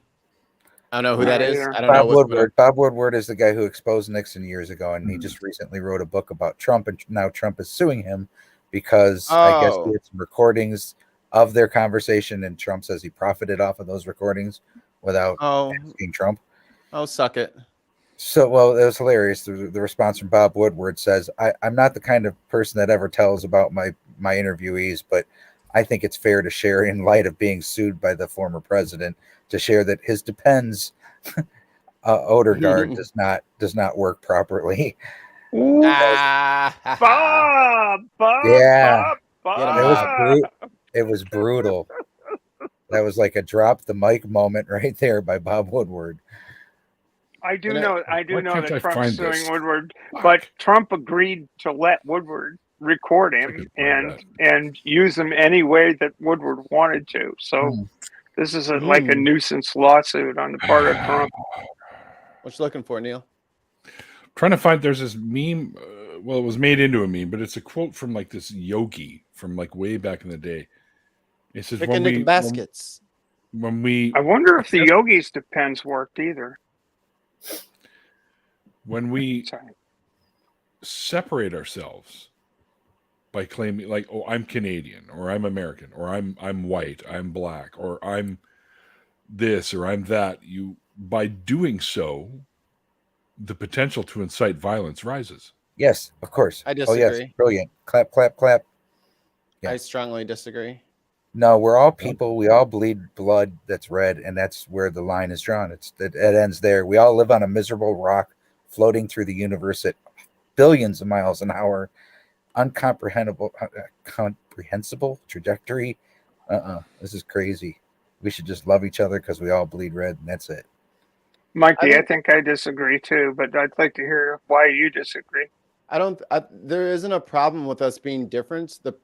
I don't know who that is. I don't Bob know. Woodward. Bob Woodward is the guy who exposed Nixon years ago, and he just recently wrote a book about Trump, and now Trump is suing him because I guess he had some recordings of their conversation, and Trump says he profited off of those recordings without asking Trump. Oh, suck it. So, well, it was hilarious. The response from Bob Woodward says, I'm not the kind of person that ever tells about my interviewees, but I think it's fair to share, in light of being sued by the former president, to share that his Depends odor guard does not work properly. Bob, yeah, Bob. It was brutal. That was like a drop the mic moment right there by Bob Woodward. I do know that Trump's suing Woodward, Fuck. but Trump agreed to let Woodward record him and use him any way that Woodward wanted to. So this is like a nuisance lawsuit on the part of Trump. What you looking for, Neil? Trying to find, there's this meme. Well, it was made into a meme, but it's a quote from like this yogi from like way back in the day. It says, Picnic baskets. When we, I wonder if the yogis' Depends worked either. When we separate ourselves by claiming, like, oh, I'm Canadian, or I'm American, or I'm white, I'm black, or I'm this, or I'm that, by doing so, the potential to incite violence rises. Yes, of course. I disagree. Oh, yes, brilliant. Clap, clap, clap. Yeah. I strongly disagree. No, we're all people. We all bleed blood that's red, and that's where the line is drawn. It ends there. We all live on a miserable rock floating through the universe at billions of miles an hour, uncomprehensible comprehensible trajectory. This is crazy. We should just love each other because we all bleed red, and that's it. Mikey, I think I disagree too, but I'd like to hear why you disagree. There isn't a problem with us being different. The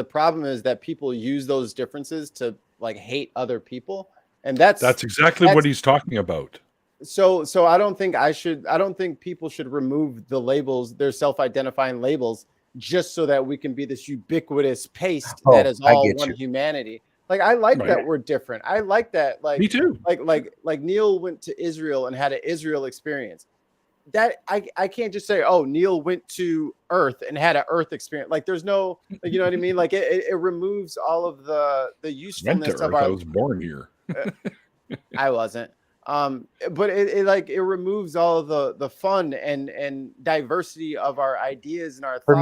problem is that people use those differences to like hate other people, and that's exactly what he's talking about. So I don't think people should remove the labels, their self-identifying labels, just so that we can be this ubiquitous paste that is all one humanity. Like I like that we're different. I like that. Like me too. Like Neil went to Israel and had an Israel experience. That I can't just say, oh, Neil went to Earth and had an Earth experience. Like there's no, like, you know what I mean? Like it removes all of the usefulness of our. I was born here. I wasn't. But it removes all of the fun and diversity of our ideas and our thoughts. For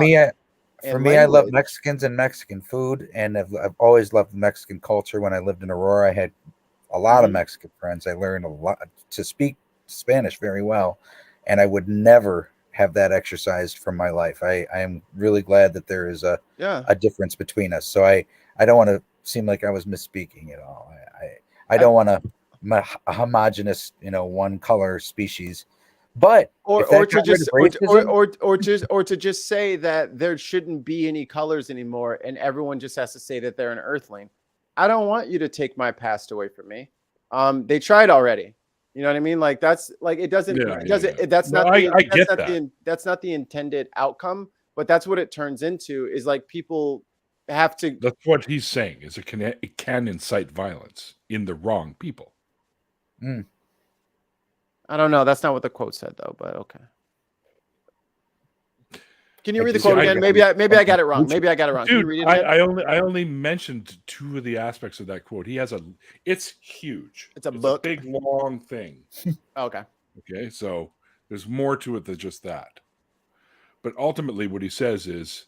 me, I love Mexicans and Mexican food, and I've always loved Mexican culture. When I lived in Aurora, I had a lot of Mexican friends. I learned a lot to speak Spanish very well, and I would never have that exercised from my life. I am really glad that there is a difference between us. So I don't want to seem like I was misspeaking at all. I don't want to a homogenous, one color species. But or to just say that there shouldn't be any colors anymore, and everyone just has to say that they're an Earthling. I don't want you to take my past away from me. They tried already. You know what I mean? Like that's like it doesn't. That's not the intended outcome. But that's what it turns into. Is like people have to. That's what he's saying. Is it can incite violence in the wrong people. I don't know. That's not what the quote said, though. But okay. Can you read the quote again? Maybe I got it wrong. Maybe I got it wrong. Dude, Can you read it again? I only mentioned two of the aspects of that quote. It's huge. It's a book. A big long thing. Okay. Okay, so there's more to it than just that. But ultimately, what he says is,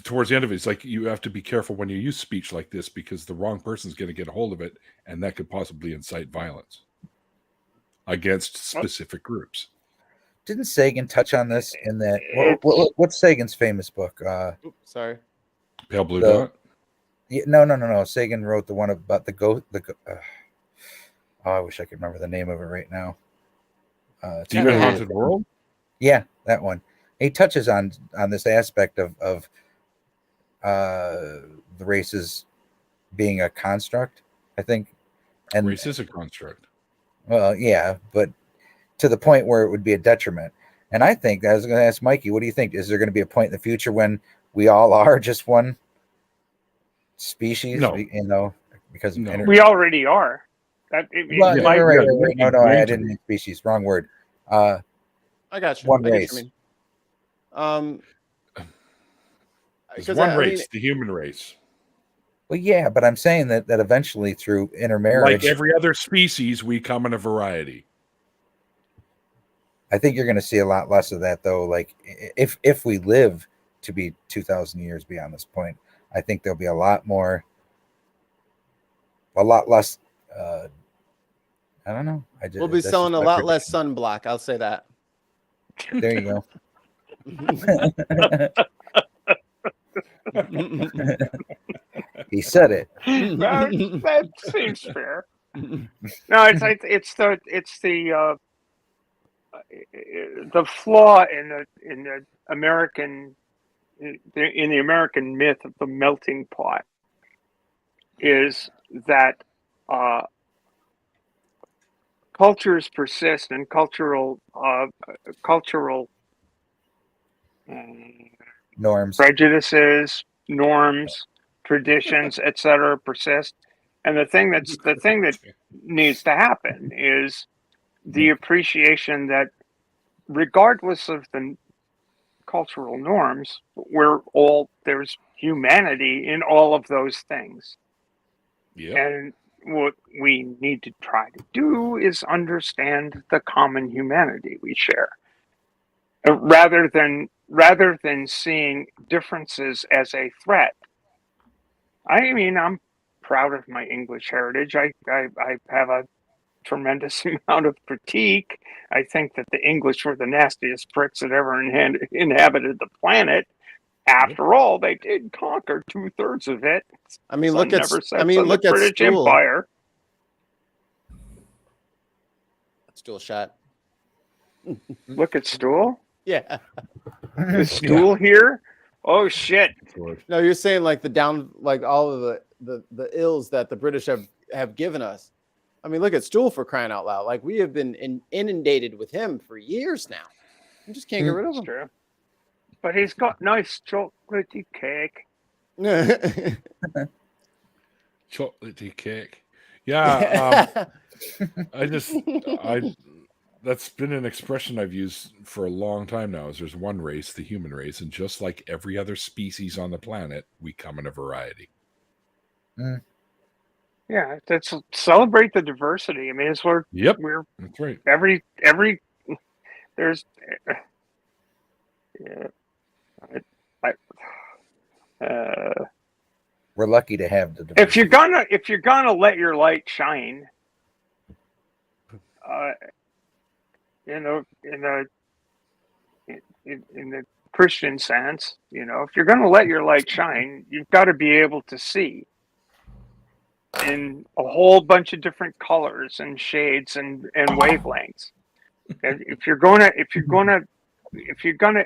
towards the end of it, it's like you have to be careful when you use speech like this because the wrong person's going to get a hold of it, and that could possibly incite violence against specific groups. Didn't Sagan touch on this in that? What's Sagan's famous book? Sorry, Pale Blue Dot. Yeah, no. Sagan wrote the one about the ghost. I wish I could remember the name of it right now. Demon Haunted World. Yeah, that one. He touches on this aspect of the races being a construct, I think. And race is a construct. Well, yeah, but to the point where it would be a detriment. And I think, I was going to ask Mikey, what do you think? Is there going to be a point in the future when we all are just one species? No. Because we already are. Right. No, I didn't mean species. Wrong word. I got you. One race. There's one race, the human race. Well, yeah, but I'm saying that eventually through intermarriage, like every other species, we come in a variety. I think you're going to see a lot less of that, though. Like if we live to be 2,000 years beyond this point, I think there'll be a lot less. I don't know. We'll be selling a lot less sunblock. I'll say that. There you go. He said it. That seems fair. No, it's the flaw in the American myth of the melting pot is that cultures persist and cultural norms, prejudices, norms, traditions, etc. persist. And the thing that needs to happen is the appreciation that regardless of the cultural norms, there's humanity in all of those things. Yeah. And what we need to try to do is understand the common humanity we share. Rather than seeing differences as a threat, I mean, I'm proud of my English heritage. I have a tremendous amount of critique. I think that the English were the nastiest pricks that ever inhabited the planet. After all, they did conquer 2/3 of it. I mean, Sun look at never sets I mean, on look the at British Stool. Empire. Stool shot. Look at Stool. Yeah. Is Stool here? Oh shit! No, you're saying like the down, like all of the ills that the British have given us. I mean, look at Stool, for crying out loud. Like, we have been inundated with him for years now. You just can't get rid of him. True. But he's got nice chocolatey cake. Chocolatey cake. Yeah. That's been an expression I've used for a long time now. Is there's one race, the human race, and just like every other species on the planet, we come in a variety. Yeah, let's celebrate the diversity. I mean, it's where we're. That's right. Every there's. We're lucky to have the diversity. If you're gonna let your light shine, in the Christian sense, if you're gonna let your light shine, you've got to be able to see in a whole bunch of different colors and shades and wavelengths. And if you're gonna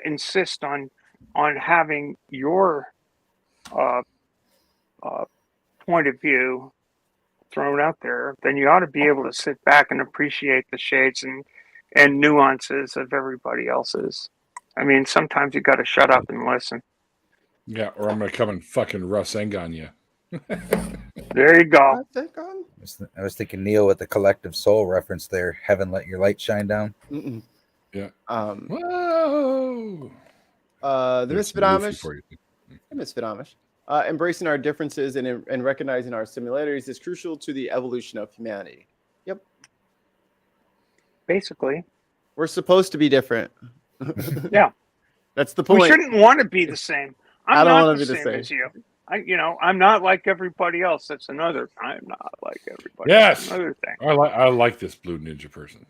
insist on having your point of view thrown out there, then you ought to be able to sit back and appreciate the shades and nuances of everybody else's. I mean, sometimes you got to shut up and listen. Yeah, or I'm gonna come and fucking Russ Eng on you. There you go. I was thinking Neil with the collective soul reference there. Heaven, let your light shine down. Yeah. Whoa. The Misfit Amish. Misfit Amish. Embracing our differences and recognizing our similarities is crucial to the evolution of humanity. Yep. Basically, we're supposed to be different. Yeah. That's the point. We shouldn't want to be the same. I don't want to be the same as you. I'm not like everybody else. That's another. I'm not like everybody. Yes. That's another thing. I like this blue ninja person.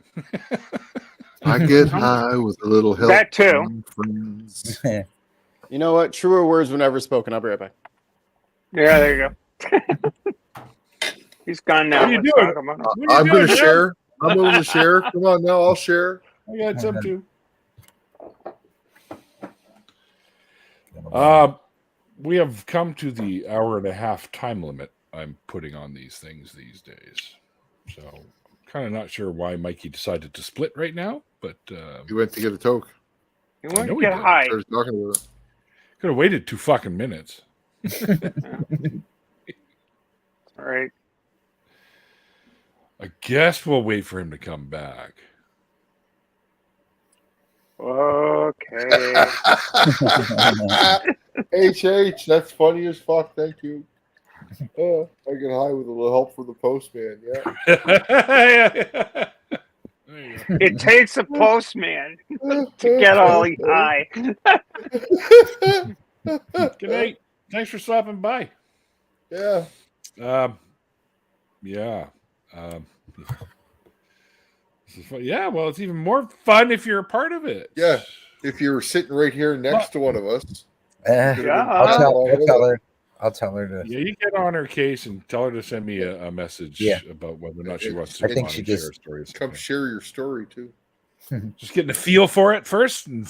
I get high with a little help. That too. Friends. You know what? Truer words were never spoken. I'll be right back. Yeah, there you go. He's gone now. What are you doing? I'm going to share. I'm going to share. Come on now, I'll share. I got some too. We have come to the 1.5-hour time limit I'm putting on these things these days. So kind of not sure why Mikey decided to split right now, but he went to get a toke. He went to get high. Started talking about it. Could have waited 2 fucking minutes. All right. I guess we'll wait for him to come back. Okay. HH, that's funny as fuck. Thank you. I get high with a little help from the postman. Yeah. It takes a postman to get Ollie high. Good night. Thanks for stopping by. Yeah. Yeah. Yeah, well, it's even more fun if you're a part of it. Yeah. If you're sitting right here next to one of us. I'll tell her to. Yeah, you get on her case and tell her to send me a message about whether or not she wants to come on and share stories. Come share your story too. Just getting a feel for it first and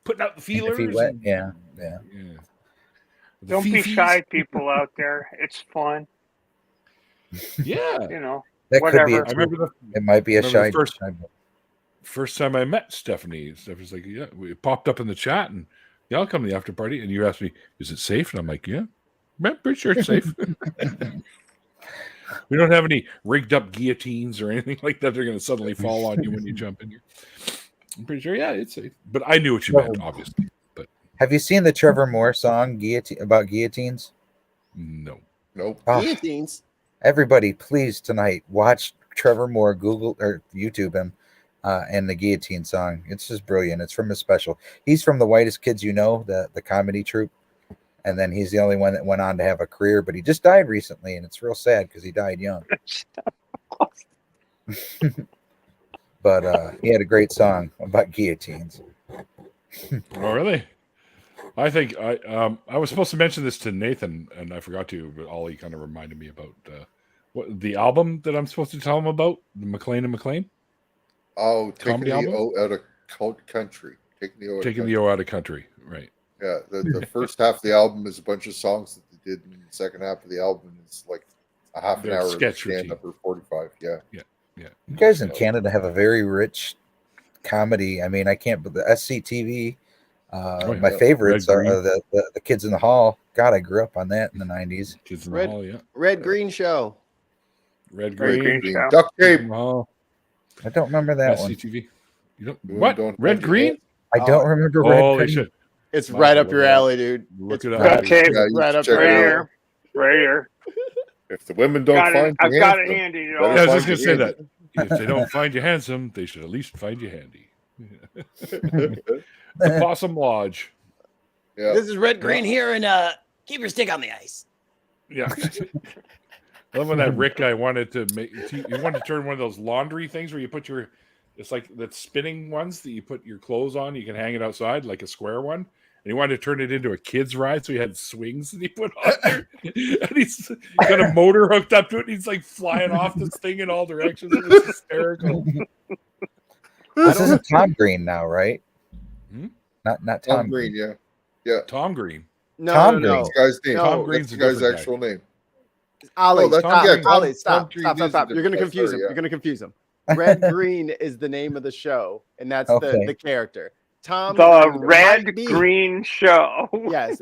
putting out the feelers. Yeah. Don't be shy, people out there. It's fun. Yeah. That whatever. could be. It might be a shy. First time I met Stephanie was like, yeah, it popped up in the chat and yeah, I'll come to the after party. And you asked me, is it safe? And I'm like, yeah, I'm pretty sure it's safe. We don't have any rigged up guillotines or anything like that. They're going to suddenly fall on you when you jump in here. I'm pretty sure, yeah, it's safe. But I knew what you meant, obviously. But have you seen the Trevor Moore song about guillotines? No. Nope. Guillotines. Everybody, please tonight watch Trevor Moore, Google or YouTube him, and the guillotine song. It's just brilliant. It's from his special. He's from the Whitest Kids You Know, the comedy troupe, and then he's the only one that went on to have a career. But he just died recently, and it's real sad because he died young. But he had a great song about guillotines. Oh, really? I think I was supposed to mention this to Nathan, and I forgot to, but Ollie kind of reminded me about what the album that I'm supposed to tell him about, the McLean and McLean. Oh, taking Comedy the album? O out of country. Taking the O out of country, right? Yeah, the first half of the album is a bunch of songs that they did, and the second half of the album is like a half an Their hour sketch stand up or 45. Yeah. You guys in Canada have a very rich comedy. I mean, I can't. But the SCTV, my favorites Red are Green. the Kids in the Hall. God, I grew up on that in the '90s. Kids in the Red- Hall, yeah. Red Green Show. Red Red Green. Green Show. Duct Kids tape. in the Hall. I don't remember that one. SCTV. You don't You what? don't Red have to Green? I don't remember Red Holy Green. shit! It's Might right have up to your look it up. alley, dude. Look It's it up. right, Okay. Yeah, you right should up check your it Right out. alley. here. Right here. If the women don't find I've you got it handsome, handy. better Yeah, I was find just gonna you say handy. that. If they don't find you handsome, they should at least find you handy. The Possum Lodge. Yeah. This is Red Green here, and keep your stick on the ice. Yeah. I love when that Rick guy wanted to make. He wanted to turn one of those laundry things where you put your. It's like the spinning ones that you put your clothes on. You can hang it outside like a square one. And he wanted to turn it into a kid's ride, so he had swings that he put on there. And he's got a motor hooked up to it. And he's like flying off this thing in all directions. It was hysterical. This isn't Tom Green now, right? Hmm? Not Tom Green, yeah. Yeah. Tom Green. No, Tom no, Green. no. That's the guy's name. No, Tom That's Green's the a guy's different guy. actual name. Ollie, Oh, that's- stop. yeah, Tom- Ollie, Tom stop. Green Stop, is stop. a You're going to different guy, confuse sorry, him. yeah. You're going to confuse him. Red Green is the name of the show, and that's Okay. the character. Tom The Green Red might be- Green Show. Yes.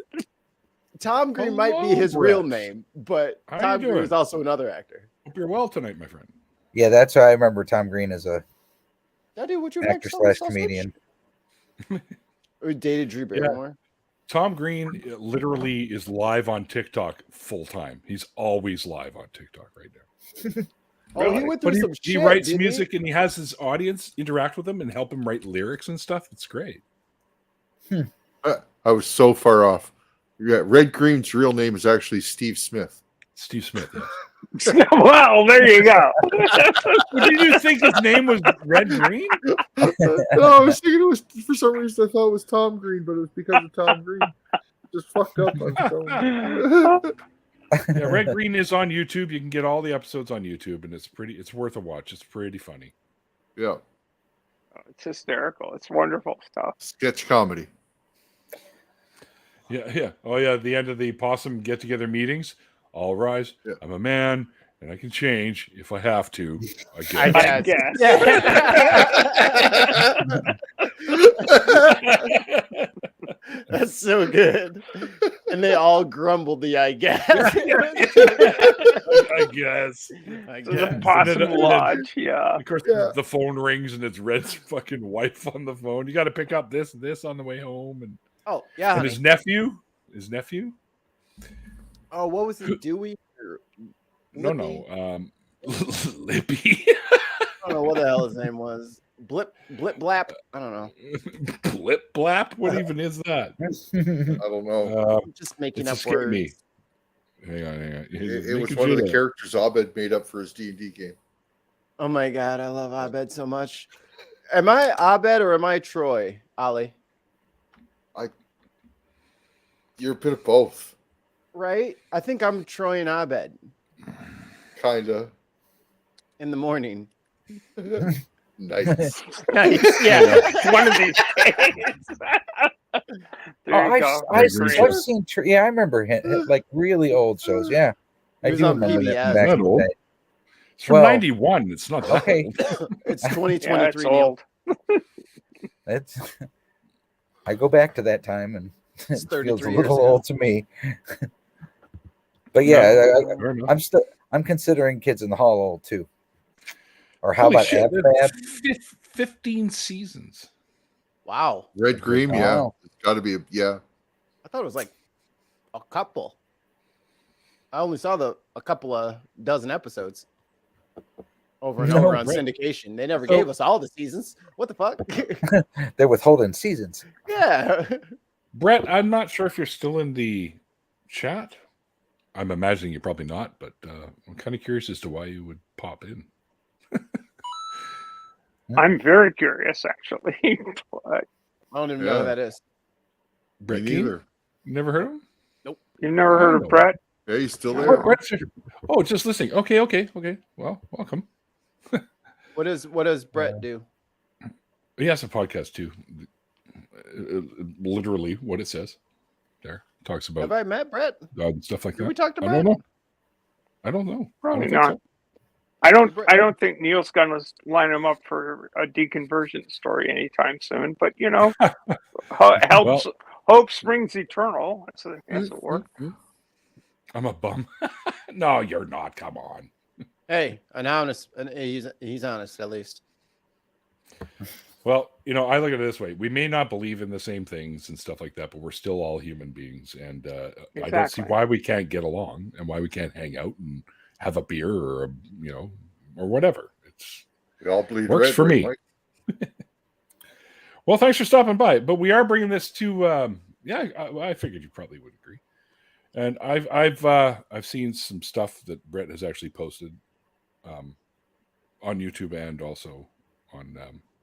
Tom Green might be his Hello, real Brett. name, but How you Tom Green doing? is also another actor. Hope you're well tonight, my friend. Yeah, that's why I remember Tom Green as a Yeah, dude, what you actor / comedian. Or dated Drew Barrymore. Tom Green literally is live on TikTok full time. He's always live on TikTok right now. Oh, he went through But some he shit. writes didn't music and he has his audience interact with him and help him write lyrics and stuff. It's great. I was so far off. Yeah, Red Green's real name is actually Steve Smith. Steve Smith. Yes. Well, there you go. Did you think his name was Red Green? No, I was thinking it was, for some reason I thought it was Tom Green, but it was because of Tom Green. Just fucked up on Tom. Yeah, Red Green is on YouTube. You can get all the episodes on YouTube, and it's worth a watch. It's pretty funny. Yeah, It's hysterical. It's wonderful stuff. sketch comedy. Yeah. Oh, yeah. The end of the possum get together meetings. All rise. Yeah. I'm a man, and I can change if I have to. I I I guess. guess. That's so good. And they all grumbled the I guess. I guess. I The guess. Possum And then- Lodge. Yeah. Of course, Yeah. the phone rings and it's Red's fucking wife on the phone. You got to pick up this and this on the way home, and Oh, yeah. and Honey. his nephew. Oh, what was it? Dewey? Or No, Lippy? no, Lippy. I don't know what the hell his name was. Blip Blap. I don't know. Blip blap. What even is that? I don't know. I'm just making It's up escaped me. words. Hang on. It was one of the characters Abed made up for his D&D game. Oh my god, I love Abed so much. Am I Abed or am I Troy, Ollie? You're a bit of both, Right? I think I'm Troy and Abed kinda. in the morning. Nice. Yeah. One of these days. There you go. I've Great. seen. I remember him, like really old shows. Yeah, I He was do on remember that PBS. from back in Not the old. day. It's from Well, 91. It's not that okay. old. It's Yeah, 2023. it's Neil. old. It's. I go back to that time, and It's it feels a 33 little years ago. old to me. But yeah, Fair enough. I'm considering Kids in the Hall old too. Or how Holy about shit, Ab? 15 seasons. Wow. Red Green, yeah. Wow. It's got to be, yeah. I thought it was like a couple. I only saw a couple of dozen episodes over and No, over on right. syndication. They never So- gave us all the seasons. What the fuck? They're withholding seasons. Yeah. Brett, I'm not sure if you're still in the chat? I'm imagining you're probably not, but I'm kind of curious as to why you would pop in. I'm very curious, actually. But I don't even know who Yeah. that is. Brett Me Keane? neither. You never heard of him? you've never heard know. of Brett? Yeah, he's still Oh, there. Brett's here. Oh, just listening. Okay. Well, welcome. What does Brett do? He has a podcast too. Literally what it says there. Talks about Have I met Brett? God and stuff like Did that. we talk to I Brett? don't know. Probably I don't not. think I don't think Neil's gonna line him up for a deconversion story anytime soon. But you know, hope springs eternal. That's a word. I'm a bum. No, you're not. Come on. Hey, an honest, he's honest at least. Well, you know, I look at it this way. We may not believe in the same things and stuff like that, but we're still all human beings. And I don't see why we can't get along and why we can't hang out and have a beer or, or whatever. We all bleed works red, for right, me. Mike? Well, thanks for stopping by. But we are bringing this to, I figured you probably would agree. And I've seen some stuff that Brett has actually posted on YouTube and also on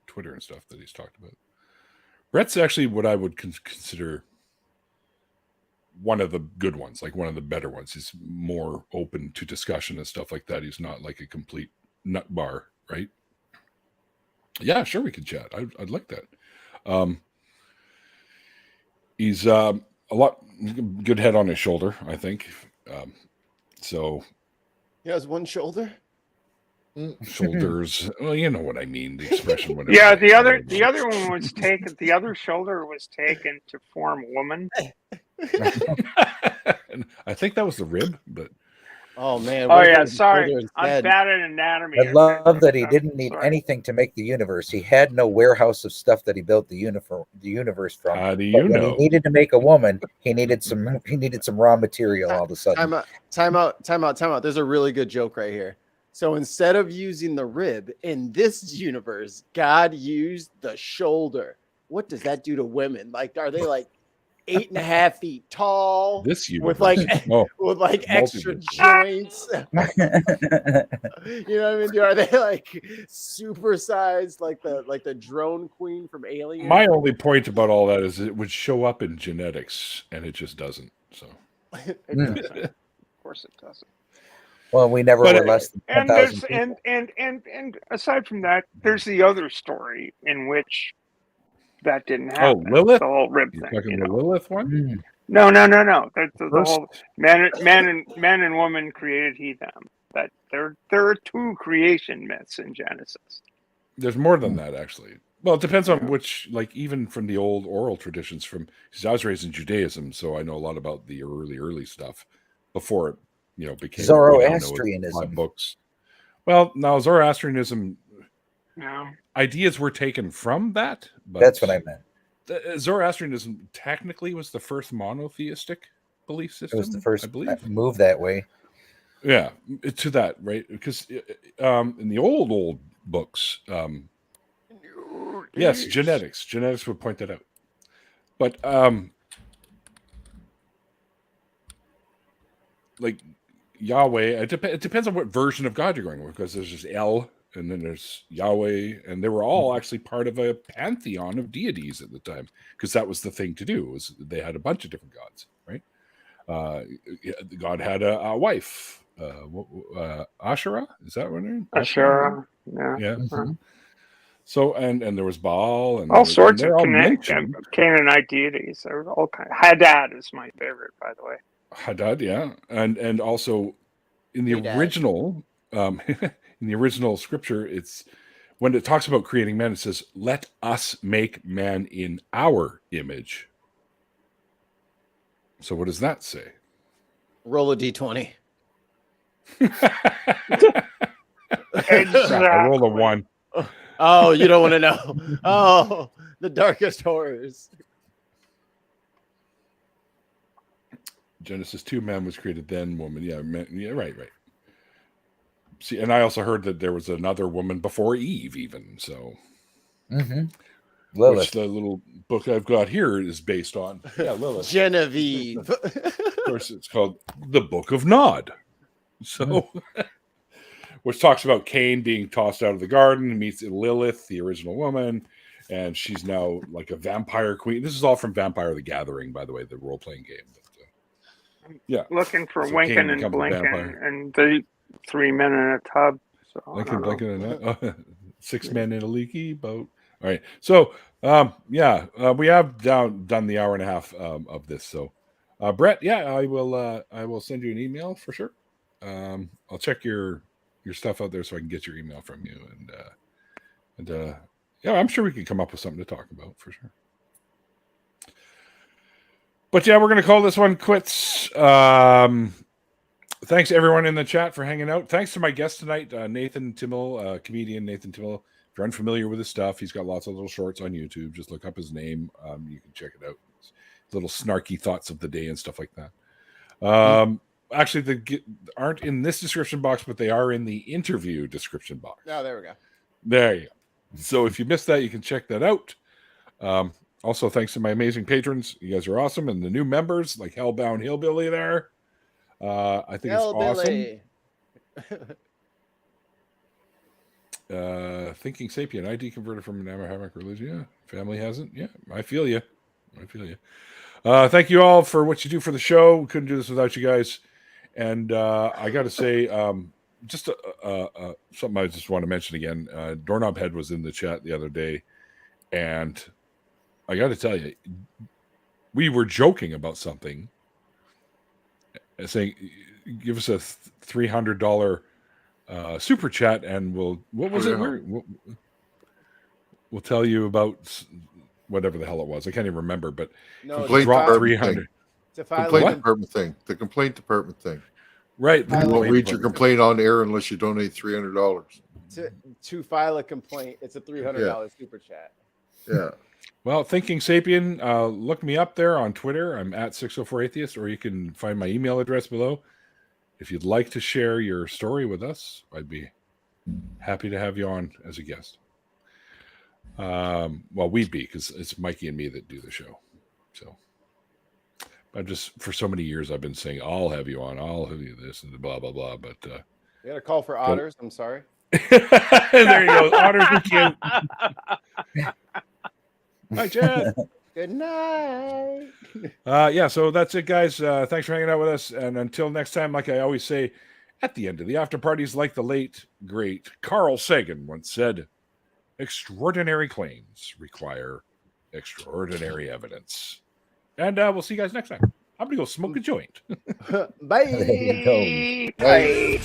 Twitter and stuff that he's talked about. Brett's actually what I would consider one of the good ones, like one of the better ones. He's more open to discussion and stuff like that. He's not like a complete nut bar, right? Yeah, sure, we can chat. I'd like that. He's a lot good head on his shoulder, I think. So He has one shoulder. Shoulders. Well, you know what I mean. The expression. Whatever. Yeah, the other one was taken. The other shoulder was taken to form woman. I think that was the rib, but Oh man. Oh yeah, sorry, I'm bad at anatomy. I love that he didn't need anything to make the universe. He had no warehouse of stuff that he built the universe from. how do But you when know? he needed to make a woman, he needed some raw material all of a sudden. Time out. There's a really good joke right here. So instead of using the rib in this universe, God used the shoulder. What does that do to women? Like, are they like 8.5 feet tall? This universe. with like Oh, with like extra multiverse. joints. You know what I mean? Are they like supersized, like the drone queen from Alien? My only point about all that is it would show up in genetics, and it just doesn't. So, It doesn't. Of course, it doesn't. Well, we never But were less than And 10,000 there's people. and aside from that, there's the other story in which that didn't happen. Lilith? The whole rib you're thing. talking You the know? Lilith one? Mm. No. The First- whole man and woman created he them. That there are two creation myths in Genesis. There's more than that, actually. Well, it depends on which, like, even from the old oral traditions. Because I was raised in Judaism, so I know a lot about the early stuff before it, became Zoroastrianism. 5 books. Well, now Zoroastrianism No. ideas were taken from that. But That's what I meant. Zoroastrianism technically was the first monotheistic belief It system. was the first I believe. move that way. Yeah, to that, right? Because in the old books, yes, genetics would point that out. But like Yahweh, it depends on what version of God you're going with, because there's just El, and then there's Yahweh, and they were all actually part of a pantheon of deities at the time, because that was the thing to do. Was they had a bunch of different gods, right? God had a wife, Asherah. Is that what her name? Asherah. Yeah. Yeah. Mhm. So and there was Baal and All sorts of they're all mentioned. Canaanite deities. They're all kind. Hadad is my favorite, by the way. Hadad, yeah, and also in the Hadad. original, in the original scripture, it's when it talks about creating man, it says, "Let us make man in our image." So what does that say? Roll a d20. I rolled a 1. Oh, you don't want to know. Oh, the darkest horrors. Genesis 2, man was created, then woman. Yeah, right. See, and I also heard that there was another woman before Eve, even. So, Mm-hmm. Lilith. which the little book I've got here is based on. Yeah, Lilith. Genevieve. Of course, it's called The Book of Nod. So, which talks about Cain being tossed out of the garden, meets Lilith, the original woman, and she's now like a vampire queen. This is all from Vampire the Gathering, by the way, the role-playing game. But, yeah. Looking for So Winking Cain and becomes a Blinking vampire. and the 3 men in a tub. So I Lincoln, don't know. Blinken, and 6 men in a leaky boat. All right. So, we have done the hour and a half of this. So, Brett, I will send you an email for sure. I'll check your stuff out there so I can get your email from you. And I'm sure we can come up with something to talk about for sure. But yeah, we're going to call this one quits. Thanks everyone in the chat for hanging out. Thanks to my guest tonight, Nathan Timmel, comedian Nathan Timmel. If you're unfamiliar with his stuff, he's got lots of little shorts on YouTube. Just look up his name. You can check it out. Little snarky thoughts of the day and stuff like that. Actually, they aren't in this description box, but they are in the interview description box. Oh, there we go. There you go. So if you missed that, you can check that out. Also, thanks to my amazing patrons. You guys are awesome. And the new members, like Hellbound Hillbilly there. I think Hellbilly. it's awesome. Thinking Sapien. I deconverted from an Abrahamic religion. Yeah. Family hasn't. Yeah. I feel you. Thank you all for what you do for the show. We couldn't do this without you guys. And I got to say, just something I just want to mention again. Doorknob Head was in the chat the other day. And I got to tell you, we were joking about something. Saying, give us a $300 super chat, and we'll tell you about whatever the hell it was. I can't even remember, but drop 300. Complaint department thing. The complaint department thing. Right. We won't read your complaint on air unless you donate $300. To file a complaint, it's a $300 super chat. Yeah. Well, Thinking Sapien, look me up there on Twitter. I'm at 604Atheist, or you can find my email address below. If you'd like to share your story with us, I'd be happy to have you on as a guest. We'd be, because it's Mikey and me that do the show. So, I'm just, for so many years, I've been saying, I'll have you on, I'll have you this, and blah, blah, blah. But you got a call for otters. I'm sorry. There you go. Otters are cute. Hi, Chad. Good night. So that's it, guys. Thanks for hanging out with us. And until next time, like I always say, at the end of the after parties, like the late, great Carl Sagan once said, extraordinary claims require extraordinary evidence. And we'll see you guys next time. I'm going to go smoke a joint. Bye. There you go. Bye.